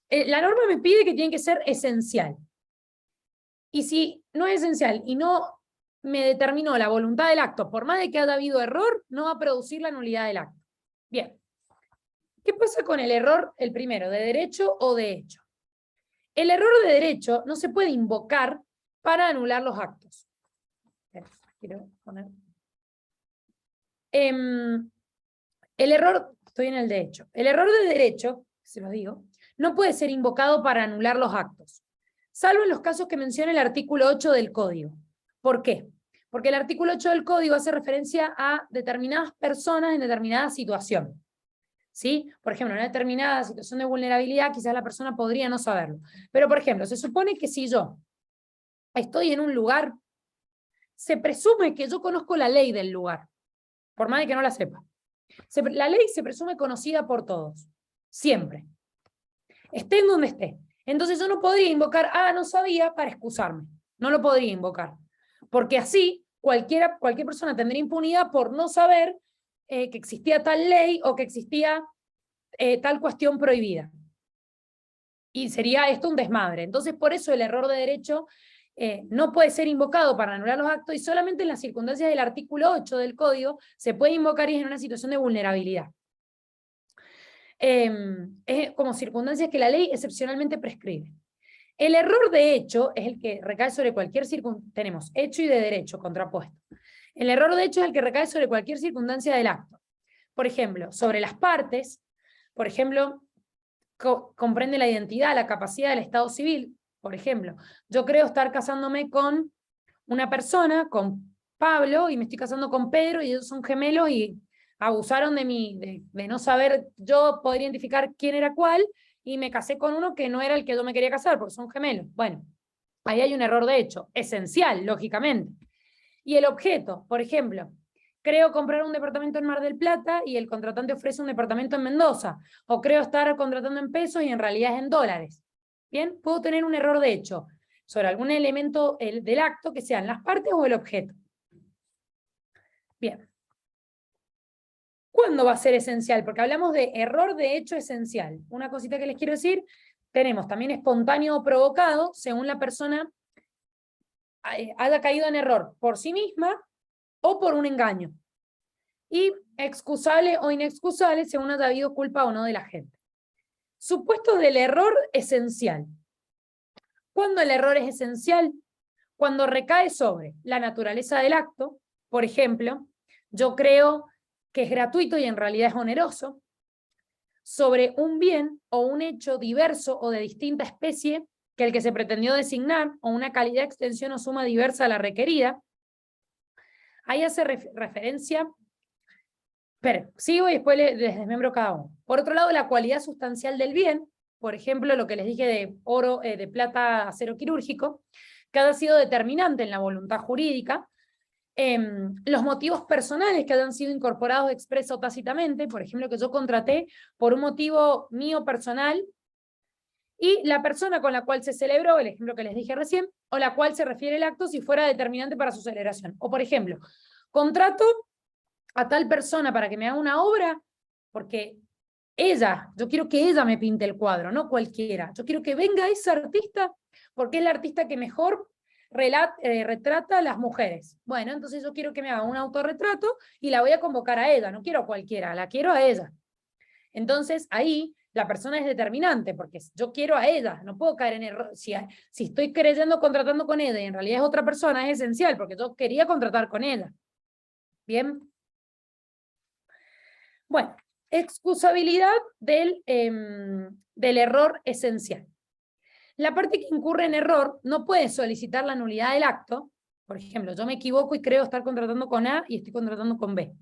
Speaker 2: La norma me pide que tiene que ser esencial. Y si no es esencial y no me determinó la voluntad del acto, por más de que haya habido error, no va a producir la nulidad del acto. Bien. ¿Qué pasa con el error, el primero, de derecho o de hecho? El error de derecho no se puede invocar para anular los actos. Quiero poner... el error, estoy en el de hecho. El error de derecho, se lo digo, no puede ser invocado para anular los actos, salvo en los casos que menciona el artículo 8 del Código. ¿Por qué? Porque el artículo 8 del Código hace referencia a determinadas personas en determinada situación. ¿Sí? Por ejemplo, en una determinada situación de vulnerabilidad, quizás la persona podría no saberlo. Pero, por ejemplo, se supone que si yo estoy en un lugar, se presume que yo conozco la ley del lugar, por más de que no la sepa. La ley se presume conocida por todos, siempre. Esté en donde esté. Entonces yo no podría invocar, no sabía, para excusarme. No lo podría invocar. Porque así, cualquier persona tendría impunidad por no saber que existía tal ley o que existía tal cuestión prohibida. Y sería esto un desmadre. Entonces, por eso el error de derecho no puede ser invocado para anular los actos y solamente en las circunstancias del artículo 8 del Código se puede invocar y es en una situación de vulnerabilidad. como circunstancias que la ley excepcionalmente prescribe. El error de hecho es el que recae sobre cualquier circunstancia. Tenemos hecho y de derecho contrapuesto. El error de hecho es el que recae sobre cualquier circunstancia del acto. Por ejemplo, sobre las partes, por ejemplo, comprende la identidad, la capacidad del Estado civil. Por ejemplo, yo creo estar casándome con una persona, con Pablo, y me estoy casando con Pedro, y ellos son gemelos y abusaron de mí, de no saber yo poder identificar quién era cuál, y me casé con uno que no era el que yo me quería casar, porque son gemelos. Bueno, ahí hay un error de hecho, esencial, lógicamente. Y el objeto, por ejemplo, creo comprar un departamento en Mar del Plata y el contratante ofrece un departamento en Mendoza, o creo estar contratando en pesos y en realidad es en dólares. Bien, puedo tener un error de hecho sobre algún elemento del acto, que sean las partes o el objeto. Bien. ¿Cuándo va a ser esencial? Porque hablamos de error de hecho esencial. Una cosita que les quiero decir, tenemos también espontáneo o provocado, según la persona haya caído en error por sí misma o por un engaño. Y excusable o inexcusable, según haya habido culpa o no de la gente. Supuestos del error esencial. ¿Cuándo el error es esencial? Cuando recae sobre la naturaleza del acto, por ejemplo, yo creo que es gratuito y en realidad es oneroso, sobre un bien o un hecho diverso o de distinta especie que el que se pretendió designar, o una calidad, extensión o suma diversa a la requerida. Ahí hace referencia, pero sigo y después les desmembro cada uno. Por otro lado, la cualidad sustancial del bien, por ejemplo, lo que les dije de oro, de plata, acero quirúrgico, que ha sido determinante en la voluntad jurídica, los motivos personales que hayan sido incorporados expreso o tácitamente, por ejemplo, que yo contraté por un motivo mío personal, y la persona con la cual se celebró, el ejemplo que les dije recién, o la cual se refiere el acto si fuera determinante para su celebración. O por ejemplo, contrato a tal persona para que me haga una obra porque yo quiero que ella me pinte el cuadro, no cualquiera. Yo quiero que venga esa artista porque es la artista que mejor retrata a las mujeres. Bueno, entonces yo quiero que me haga un autorretrato y la voy a convocar a ella, no quiero a cualquiera, la quiero a ella. Entonces ahí la persona es determinante, porque yo quiero a ella, no puedo caer en error. Si estoy creyendo contratando con ella y en realidad es otra persona, es esencial, porque yo quería contratar con ella. ¿Bien? Bueno, excusabilidad del error esencial. La parte que incurre en error no puede solicitar la nulidad del acto. Por ejemplo, yo me equivoco y creo estar contratando con A y estoy contratando con B.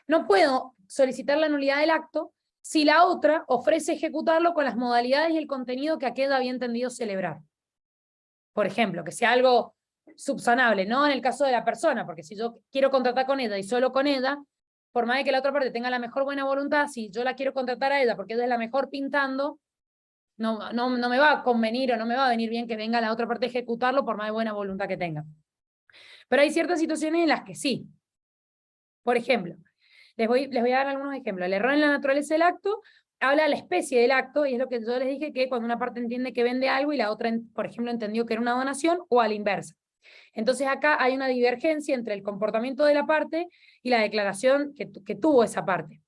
Speaker 2: No puedo solicitar la nulidad del acto si la otra ofrece ejecutarlo con las modalidades y el contenido que aquella había entendido celebrar. Por ejemplo, que sea algo subsanable, no en el caso de la persona, porque si yo quiero contratar con ella y solo con ella, por más de que la otra parte tenga la mejor buena voluntad, si yo la quiero contratar a ella porque ella es la mejor pintando, no me va a convenir o no me va a venir bien que venga la otra parte a ejecutarlo por más de buena voluntad que tenga. Pero hay ciertas situaciones en las que sí. Por ejemplo, les voy a dar algunos ejemplos. El error en la naturaleza del acto habla de la especie del acto, y es lo que yo les dije, que cuando una parte entiende que vende algo y la otra, por ejemplo, entendió que era una donación, o a la inversa. Entonces acá hay una divergencia entre el comportamiento de la parte y la declaración que tuvo esa parte.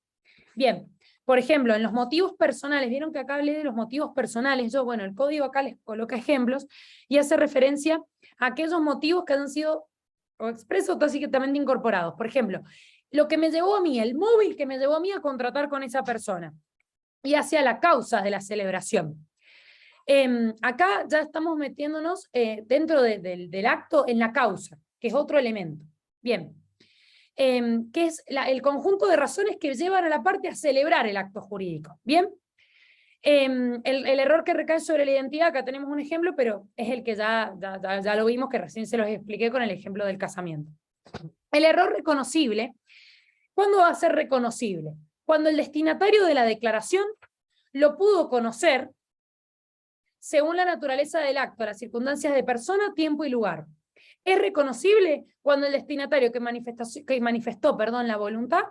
Speaker 2: Bien, por ejemplo, en los motivos personales, vieron que acá hablé de los motivos personales, el código acá les coloca ejemplos y hace referencia a aquellos motivos que han sido o expresos o tácitamente incorporados. Por ejemplo, lo que me llevó a mí, el móvil que me llevó a mí a contratar con esa persona, y hacia la causa de la celebración. Acá ya estamos metiéndonos dentro del acto en la causa, que es otro elemento. Bien, que es el conjunto de razones que llevan a la parte a celebrar el acto jurídico. Bien, el error que recae sobre la identidad, acá tenemos un ejemplo, pero es el que ya lo vimos, que recién se los expliqué con el ejemplo del casamiento. El error reconocible, ¿cuándo va a ser reconocible? Cuando el destinatario de la declaración lo pudo conocer según la naturaleza del acto, las circunstancias de persona, tiempo y lugar. Es reconocible cuando el destinatario que manifestó la voluntad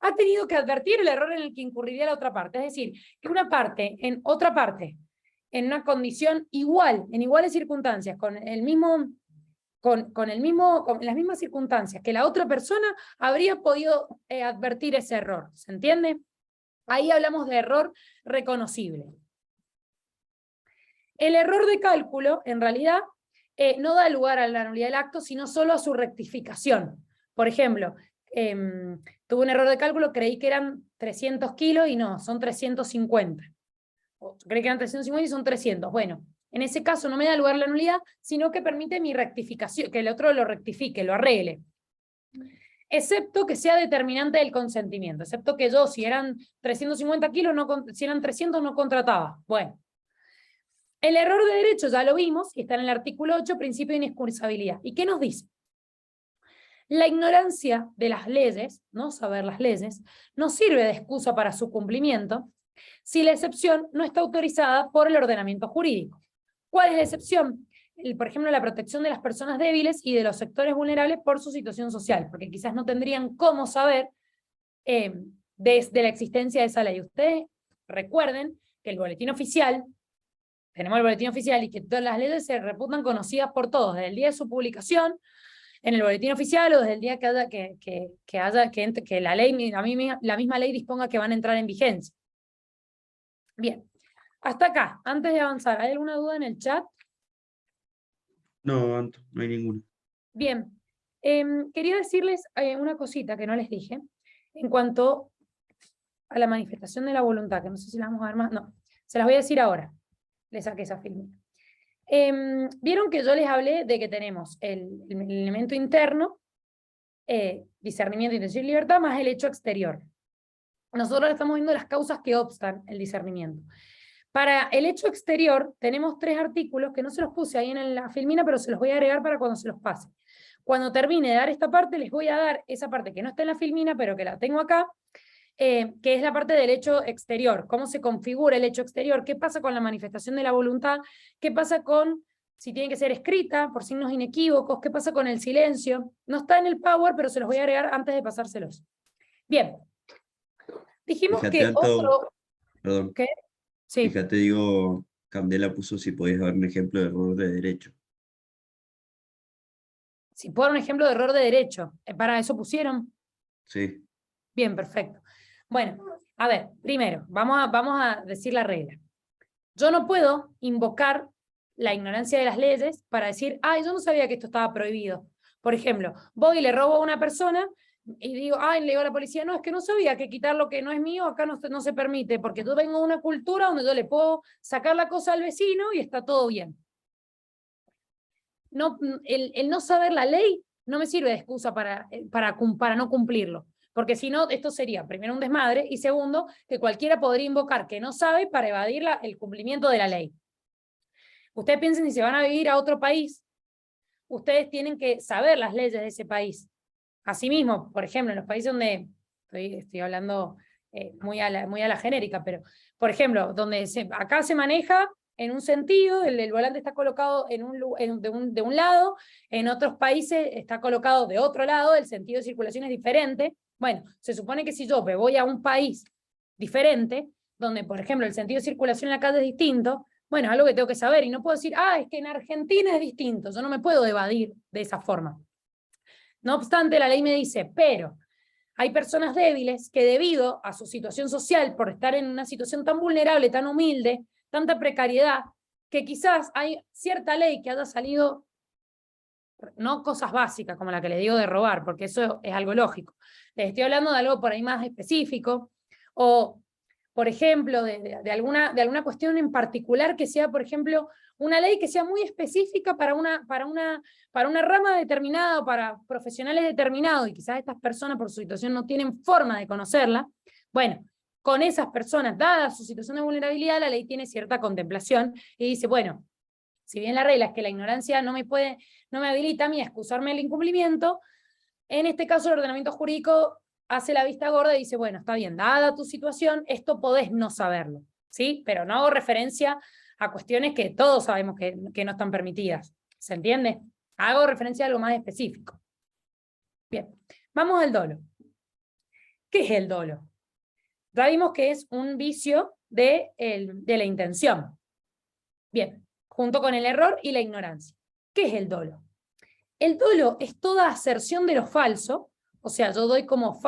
Speaker 2: ha tenido que advertir el error en el que incurriría la otra parte. Es decir, que una parte en otra parte, en una condición igual, en iguales circunstancias, con las mismas circunstancias que la otra persona, habría podido advertir ese error. ¿Se entiende? Ahí hablamos de error reconocible. El error de cálculo, en realidad, no da lugar a la nulidad del acto, sino solo a su rectificación. Por ejemplo, tuve un error de cálculo, creí que eran 300 kilos y no, son 350. O creí que eran 350 y son 300. Bueno, en ese caso no me da lugar la nulidad, sino que permite mi rectificación, que el otro lo rectifique, lo arregle. Excepto que sea determinante del consentimiento, excepto que yo, si eran 350 kilos, si eran 300, no contrataba. Bueno. El error de derecho ya lo vimos, y está en el artículo 8, principio de inexcursabilidad. ¿Y qué nos dice? La ignorancia de las leyes, no saber las leyes, no sirve de excusa para su cumplimiento si la excepción no está autorizada por el ordenamiento jurídico. ¿Cuál es la excepción? Por ejemplo, la protección de las personas débiles y de los sectores vulnerables por su situación social, porque quizás no tendrían cómo saber de la existencia de esa ley. Ustedes recuerden que el boletín oficial, tenemos el boletín oficial y que todas las leyes se reputan conocidas por todos, desde el día de su publicación en el boletín oficial o desde el día que la ley, la misma ley disponga que van a entrar en vigencia. Bien, hasta acá, antes de avanzar, ¿hay alguna duda en el chat?
Speaker 1: No, Anto, no hay ninguna.
Speaker 2: Bien, quería decirles una cosita que no les dije, en cuanto a la manifestación de la voluntad, que no sé si la vamos a ver más, no, se las voy a decir ahora. Le saqué esa filmina. Vieron que yo les hablé de que tenemos el elemento interno, discernimiento, intención y libertad, más el hecho exterior. Nosotros estamos viendo las causas que obstan el discernimiento. Para el hecho exterior tenemos 3 artículos que no se los puse ahí en la filmina, pero se los voy a agregar para cuando se los pase. Cuando termine de dar esta parte, les voy a dar esa parte que no está en la filmina, pero que la tengo acá, que es la parte del hecho exterior, cómo se configura el hecho exterior, qué pasa con la manifestación de la voluntad, qué pasa con, si tiene que ser escrita, por signos inequívocos, qué pasa con el silencio. No está en el Power, pero se los voy a agregar antes de pasárselos. Bien, dijimos
Speaker 1: Fíjate,
Speaker 2: que
Speaker 1: Anto,
Speaker 2: otro...
Speaker 1: perdón,
Speaker 2: ¿Qué? Sí.
Speaker 1: fíjate, digo, Candela puso si podías dar un ejemplo de error de derecho.
Speaker 2: Si puedo dar un ejemplo de error de derecho, ¿para eso pusieron?
Speaker 1: Sí.
Speaker 2: Bien, perfecto. Bueno, a ver, primero, vamos a decir la regla. Yo no puedo invocar la ignorancia de las leyes para decir, ay, yo no sabía que esto estaba prohibido. Por ejemplo, voy y le robo a una persona y digo, ay, le digo a la policía, no, es que no sabía que quitar lo que no es mío acá no se permite, porque yo vengo de una cultura donde yo le puedo sacar la cosa al vecino y está todo bien. No, el no saber la ley no me sirve de excusa para no cumplirlo. Porque si no, esto sería, primero, un desmadre, y segundo, que cualquiera podría invocar que no sabe para evadir el cumplimiento de la ley. Ustedes piensen, si se van a vivir a otro país, ustedes tienen que saber las leyes de ese país. Asimismo, por ejemplo, en los países donde, estoy hablando muy a la genérica, pero, por ejemplo, donde acá se maneja en un sentido, el volante está colocado de un lado, en otros países está colocado de otro lado, el sentido de circulación es diferente. Bueno, se supone que si yo me voy a un país diferente, donde, por ejemplo, el sentido de circulación en la calle es distinto, bueno, es algo que tengo que saber, y no puedo decir, es que en Argentina es distinto, yo no me puedo evadir de esa forma. No obstante, la ley me dice, pero hay personas débiles que debido a su situación social, por estar en una situación tan vulnerable, tan humilde, tanta precariedad, que quizás hay cierta ley que haya salido, no cosas básicas como la que le digo de robar, porque eso es algo lógico. Les estoy hablando de algo por ahí más específico, o por ejemplo, de alguna cuestión en particular que sea, por ejemplo, una ley que sea muy específica para una rama determinada o para profesionales determinados, y quizás estas personas por su situación no tienen forma de conocerla. Bueno, con esas personas, dada su situación de vulnerabilidad, la ley tiene cierta contemplación y dice, bueno, si bien la regla es que la ignorancia no me habilita a mí a excusarme el incumplimiento, en este caso el ordenamiento jurídico hace la vista gorda y dice, bueno, está bien, dada tu situación, esto podés no saberlo, ¿sí? Pero no hago referencia a cuestiones que todos sabemos que no están permitidas, ¿se entiende? Hago referencia a algo más específico. Bien, vamos al dolo. ¿Qué es el dolo? Ya vimos que es un vicio de la intención. Bien, junto con el error y la ignorancia. ¿Qué es el dolo? El dolo es toda aserción de lo falso, o sea, yo doy como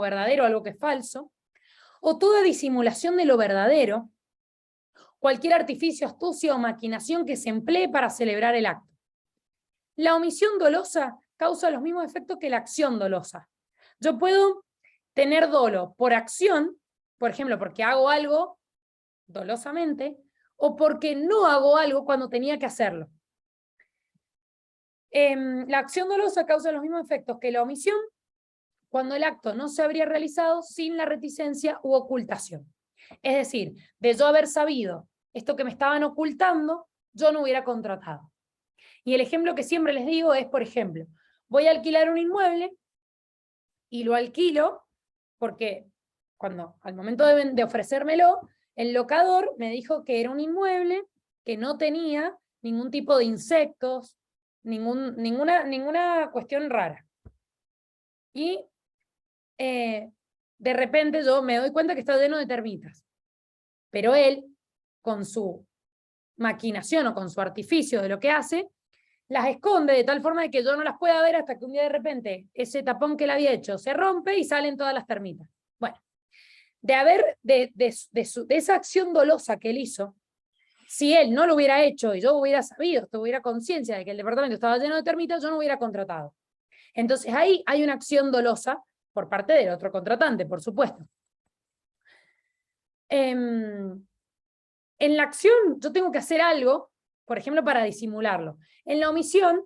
Speaker 2: verdadero algo que es falso, o toda disimulación de lo verdadero, cualquier artificio, astucia o maquinación que se emplee para celebrar el acto. La omisión dolosa causa los mismos efectos que la acción dolosa. Yo puedo tener dolo por acción, por ejemplo, porque hago algo dolosamente, o porque no hago algo cuando tenía que hacerlo. La acción dolosa causa los mismos efectos que la omisión cuando el acto no se habría realizado sin la reticencia u ocultación. Es decir, de yo haber sabido esto que me estaban ocultando, yo no hubiera contratado. Y el ejemplo que siempre les digo es, por ejemplo, voy a alquilar un inmueble y lo alquilo porque al momento de ofrecérmelo, el locador me dijo que era un inmueble que no tenía ningún tipo de insectos, ninguna cuestión rara. Y de repente yo me doy cuenta que está lleno de termitas. Pero él, con su maquinación o con su artificio de lo que hace, las esconde de tal forma de que yo no las pueda ver hasta que un día de repente ese tapón que él había hecho se rompe y salen todas las termitas. Bueno, de esa acción dolosa que él hizo, si él no lo hubiera hecho y yo hubiera sabido, tuviera conciencia de que el departamento estaba lleno de termitas, yo no hubiera contratado. Entonces ahí hay una acción dolosa por parte del otro contratante, por supuesto. En la acción yo tengo que hacer algo, por ejemplo, para disimularlo. En la omisión,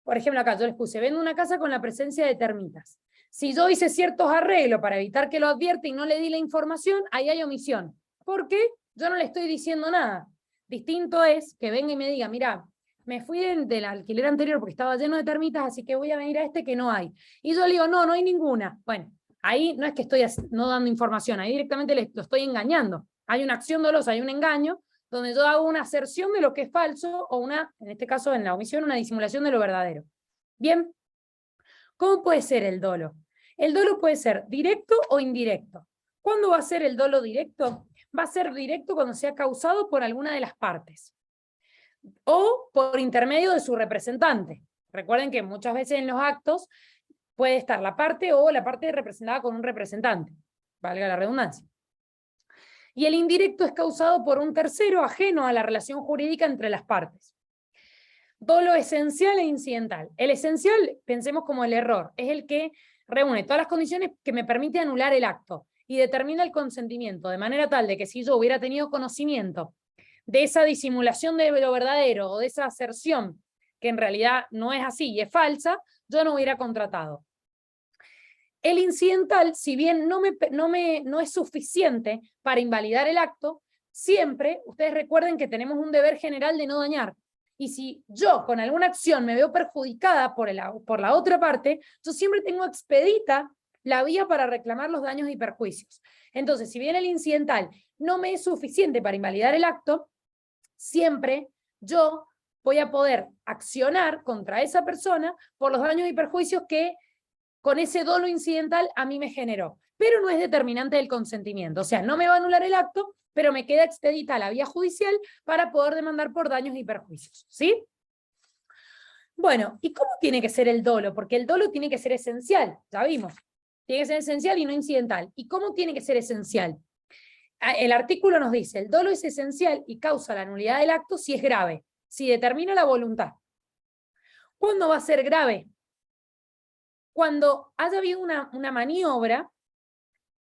Speaker 2: por ejemplo, acá yo les puse, vendo una casa con la presencia de termitas. Si yo hice ciertos arreglos para evitar que lo advierta y no le di la información, ahí hay omisión. ¿Por qué? Yo no le estoy diciendo nada. Distinto es que venga y me diga, mira, me fui del alquiler anterior porque estaba lleno de termitas, así que voy a venir a este que no hay. Y yo le digo, no hay ninguna. Bueno, ahí no es que estoy no dando información, ahí directamente lo estoy engañando. Hay una acción dolosa, hay un engaño, donde yo hago una aserción de lo que es falso, o en este caso en la omisión, una disimulación de lo verdadero. Bien, ¿cómo puede ser el dolo? El dolo puede ser directo o indirecto. ¿Cuándo va a ser el dolo directo? Va a ser directo cuando sea causado por alguna de las partes, o por intermedio de su representante. Recuerden que muchas veces en los actos puede estar la parte o la parte representada con un representante, valga la redundancia. Y el indirecto es causado por un tercero ajeno a la relación jurídica entre las partes. Dolo esencial e incidental. El esencial, pensemos como el error, es el que reúne todas las condiciones que me permite anular el acto y determina el consentimiento, de manera tal de que si yo hubiera tenido conocimiento de esa disimulación de lo verdadero o de esa aserción que en realidad no es así y es falsa, yo no hubiera contratado. El incidental, si bien no es suficiente para invalidar el acto, siempre, ustedes recuerden que tenemos un deber general de no dañar. Y si yo con alguna acción me veo perjudicada por la otra parte, yo siempre tengo expedita la vía para reclamar los daños y perjuicios. Entonces, si bien el incidental no me es suficiente para invalidar el acto, siempre yo voy a poder accionar contra esa persona por los daños y perjuicios que con ese dolo incidental a mí me generó. Pero no es determinante del consentimiento. O sea, no me va a anular el acto, pero me queda expedita la vía judicial para poder demandar por daños y perjuicios. ¿Sí? Bueno, ¿y cómo tiene que ser el dolo? Porque el dolo tiene que ser esencial, ya vimos. Tiene que ser esencial y no incidental. ¿Y cómo tiene que ser esencial? El artículo nos dice, el dolo es esencial y causa la nulidad del acto si es grave, si determina la voluntad. ¿Cuándo va a ser grave? Cuando haya habido una maniobra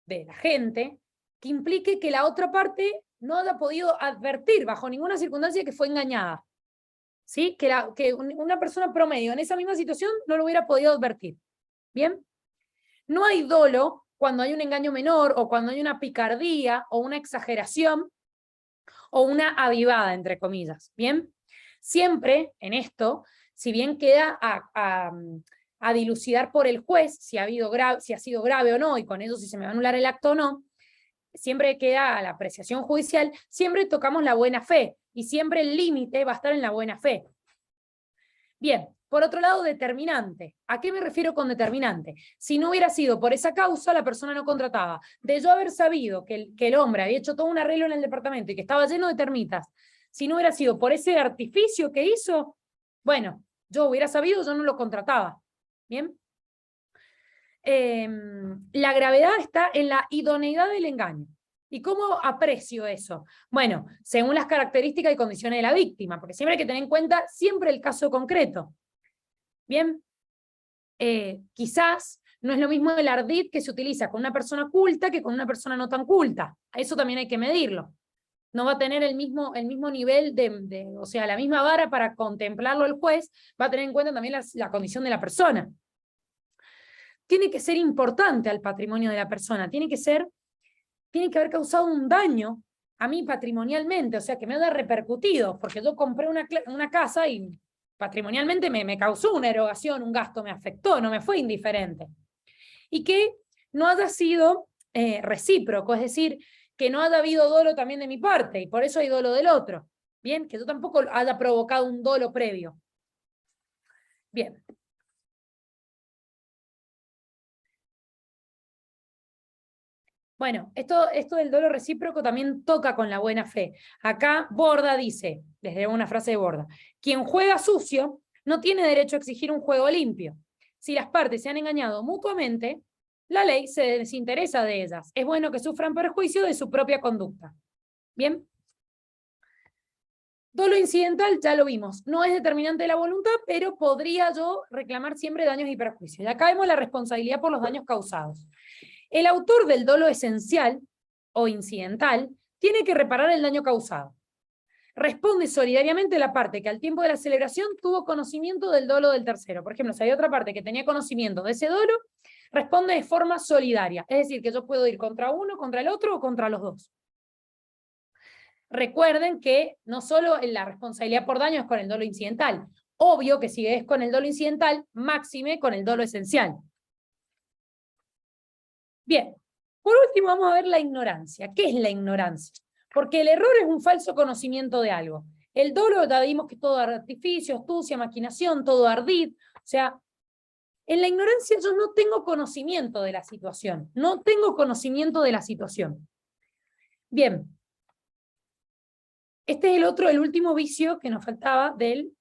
Speaker 2: de la gente que implique que la otra parte no haya podido advertir bajo ninguna circunstancia que fue engañada. ¿Sí? Que una persona promedio en esa misma situación no lo hubiera podido advertir. ¿Bien? No hay dolo cuando hay un engaño menor o cuando hay una picardía o una exageración o una avivada, entre comillas. ¿Bien? Siempre en esto, si bien queda a dilucidar por el juez si ha sido grave o no, y con eso si se me va a anular el acto o no, siempre queda a la apreciación judicial, siempre tocamos la buena fe, y siempre el límite va a estar en la buena fe. Bien, por otro lado, determinante. ¿A qué me refiero con determinante? Si no hubiera sido por esa causa, la persona no contrataba. De yo haber sabido que el hombre había hecho todo un arreglo en el departamento y que estaba lleno de termitas, si no hubiera sido por ese artificio que hizo, bueno, yo hubiera sabido, yo no lo contrataba. ¿Bien? la gravedad está en la idoneidad del engaño. ¿Y cómo aprecio eso? Bueno, según las características y condiciones de la víctima, porque siempre hay que tener en cuenta siempre el caso concreto. Bien, quizás no es lo mismo el ardid que se utiliza con una persona culta que con una persona no tan culta. Eso también hay que medirlo. No va a tener el mismo nivel o sea, la misma vara para contemplarlo el juez, va a tener en cuenta también la condición de la persona. Tiene que ser importante al patrimonio de la persona, tiene que haber causado un daño a mí patrimonialmente, o sea, que me haya repercutido, porque yo compré una casa y patrimonialmente me causó una erogación, un gasto, me afectó, no me fue indiferente. Y que no haya sido recíproco, es decir, que no haya habido dolo también de mi parte, y por eso hay dolo del otro. Bien, que yo tampoco haya provocado un dolo previo. Bien. Bueno, esto del dolo recíproco también toca con la buena fe. Acá Borda dice, les leo una frase de Borda, quien juega sucio no tiene derecho a exigir un juego limpio. Si las partes se han engañado mutuamente, la ley se desinteresa de ellas. Es bueno que sufran perjuicio de su propia conducta. ¿Bien? Dolo incidental, ya lo vimos, no es determinante de la voluntad, pero podría yo reclamar siempre daños y perjuicios. Y acá vemos la responsabilidad por los daños causados. El autor del dolo esencial o incidental tiene que reparar el daño causado. Responde solidariamente la parte que al tiempo de la celebración tuvo conocimiento del dolo del tercero. Por ejemplo, si hay otra parte que tenía conocimiento de ese dolo, responde de forma solidaria. Es decir, que yo puedo ir contra uno, contra el otro o contra los dos. Recuerden que no solo la responsabilidad por daño es con el dolo incidental. Obvio que si es con el dolo incidental, máxime con el dolo esencial. Bien, por último vamos a ver la ignorancia. ¿Qué es la ignorancia? Porque el error es un falso conocimiento de algo. El dolo ya vimos que es todo artificio, astucia, maquinación, todo ardid. O sea, en la ignorancia yo no tengo conocimiento de la situación. No tengo conocimiento de la situación. Bien. Este es el último vicio que nos faltaba me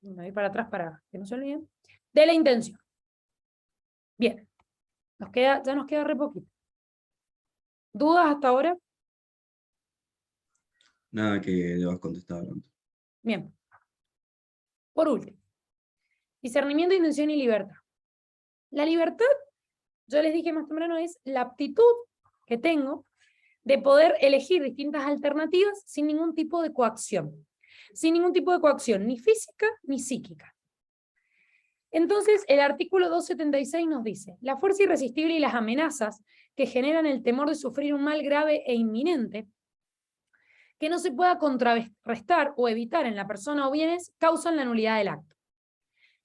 Speaker 2: voy para atrás para que no se olviden, de la intención. Bien. Ya nos queda re poquito. ¿Dudas hasta ahora?
Speaker 1: Nada que debas contestar antes.
Speaker 2: Bien. Por último, discernimiento, intención y libertad. La libertad, yo les dije más temprano, es la aptitud que tengo de poder elegir distintas alternativas sin ningún tipo de coacción. Sin ningún tipo de coacción, ni física ni psíquica. Entonces, el artículo 276 nos dice, la fuerza irresistible y las amenazas que generan el temor de sufrir un mal grave e inminente, que no se pueda contrarrestar o evitar en la persona o bienes, causan la nulidad del acto.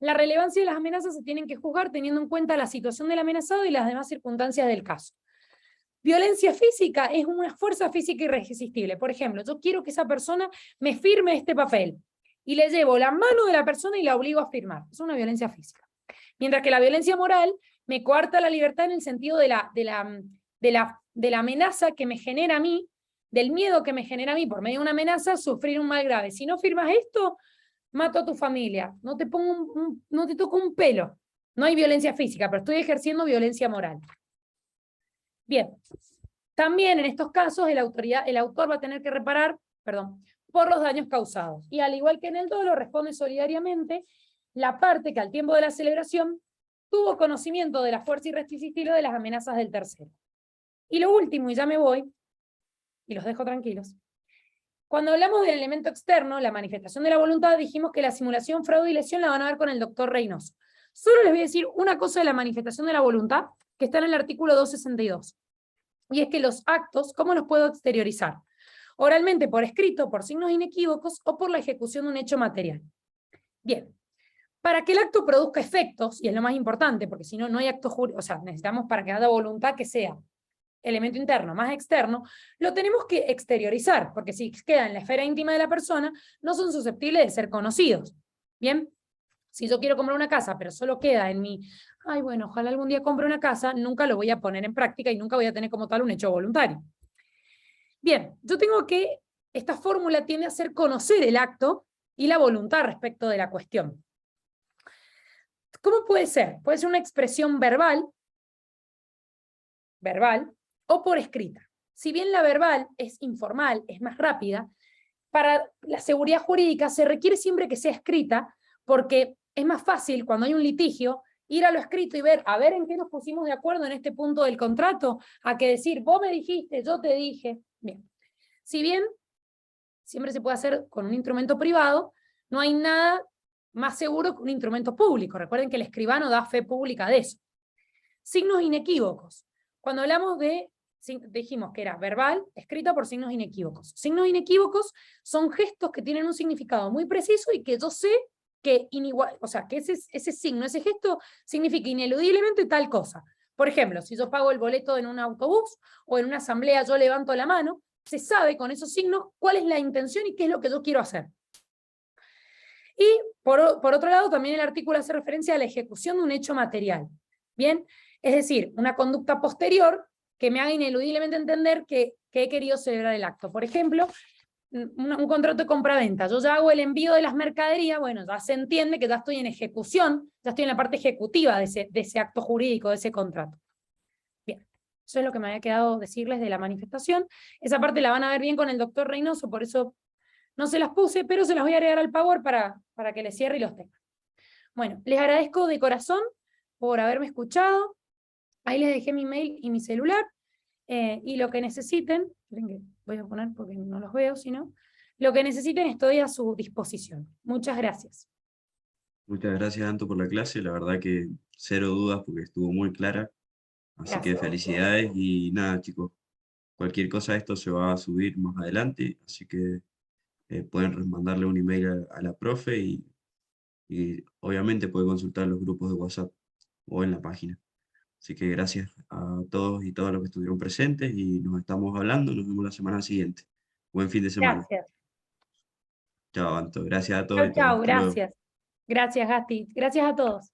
Speaker 2: La relevancia de las amenazas se tienen que juzgar teniendo en cuenta la situación del amenazado y las demás circunstancias del caso. Violencia física es una fuerza física irresistible. Por ejemplo, yo quiero que esa persona me firme este papel y le llevo la mano de la persona y la obligo a firmar. Es una violencia física. Mientras que la violencia moral me coarta la libertad en el sentido de la amenaza que me genera a mí, del miedo que me genera a mí por medio de una amenaza, sufrir un mal grave. Si no firmas esto, mato a tu familia, no te toco un pelo. No hay violencia física, pero estoy ejerciendo violencia moral. Bien, también en estos casos el autor va a tener que reparar, por los daños causados. Y al igual que en el dolo, responde solidariamente la parte que al tiempo de la celebración tuvo conocimiento de la fuerza irresistible de las amenazas del tercero. Y lo último, y ya me voy, y los dejo tranquilos. Cuando hablamos del elemento externo, la manifestación de la voluntad, dijimos que la simulación, fraude y lesión la van a ver con el doctor Reynoso. Solo les voy a decir una cosa de la manifestación de la voluntad, que está en el artículo 262. Y es que los actos, ¿cómo los puedo exteriorizar? Oralmente, por escrito, por signos inequívocos, o por la ejecución de un hecho material. Bien. Para que el acto produzca efectos, y es lo más importante, porque si no, no hay acto jurídico, o sea, necesitamos para que haya voluntad que sea elemento interno más externo, lo tenemos que exteriorizar, porque si queda en la esfera íntima de la persona, no son susceptibles de ser conocidos. ¿Bien? Si yo quiero comprar una casa, pero solo queda en mi, ay, bueno, ojalá algún día compre una casa, nunca lo voy a poner en práctica y nunca voy a tener como tal un hecho voluntario. Bien, yo tengo que, esta fórmula tiende a hacer conocer el acto y la voluntad respecto de la cuestión. ¿Cómo puede ser? Puede ser una expresión verbal, o por escrita. Si bien la verbal es informal, es más rápida, para la seguridad jurídica se requiere siempre que sea escrita, porque es más fácil cuando hay un litigio ir a lo escrito y ver, a ver en qué nos pusimos de acuerdo en este punto del contrato, a que decir, vos me dijiste, yo te dije. Bien. Si bien siempre se puede hacer con un instrumento privado, no hay nada más seguro que un instrumento público. Recuerden que el escribano da fe pública de eso. Signos inequívocos. Cuando hablamos de, dijimos que era verbal, escrita por signos inequívocos. Signos inequívocos son gestos que tienen un significado muy preciso y que yo sé que, o sea, que ese signo, ese gesto significa ineludiblemente tal cosa. Por ejemplo, si yo pago el boleto en un autobús o en una asamblea yo levanto la mano, se sabe con esos signos cuál es la intención y qué es lo que yo quiero hacer. Y por otro lado, también el artículo hace referencia a la ejecución de un hecho material. Bien, es decir, una conducta posterior que me haga ineludiblemente entender que he querido celebrar el acto. Por ejemplo, un contrato de compraventa. Yo ya hago el envío de las mercaderías, bueno, ya se entiende que ya estoy en ejecución, ya estoy en la parte ejecutiva de ese acto jurídico, de ese contrato. Bien, eso es lo que me había quedado decirles de la manifestación. Esa parte la van a ver bien con el doctor Reynoso, por eso no se las puse, pero se las voy a agregar al Power para que les cierre y los tenga. Bueno, les agradezco de corazón por haberme escuchado. Ahí les dejé mi mail y mi celular. Y lo que necesiten, que voy a poner porque no los veo, sino, lo que necesiten estoy a su disposición. Muchas gracias.
Speaker 1: Muchas gracias, Anto, por la clase. La verdad que cero dudas porque estuvo muy clara. Así que
Speaker 2: Gracias.
Speaker 1: felicidades y nada, chicos. Cualquier cosa de esto se va a subir más adelante, así que pueden mandarle un email a la profe y obviamente pueden consultar los grupos de WhatsApp o en la página. Así que gracias a todos y todas los que estuvieron presentes y nos estamos hablando. Nos vemos la semana siguiente. Buen fin de semana.
Speaker 2: Gracias.
Speaker 1: Chao, Anto. Gracias a todos
Speaker 2: Chau,
Speaker 1: y todas.
Speaker 2: chau,
Speaker 1: Hasta luego.
Speaker 2: gracias. Gracias, Gasti. Gracias a todos.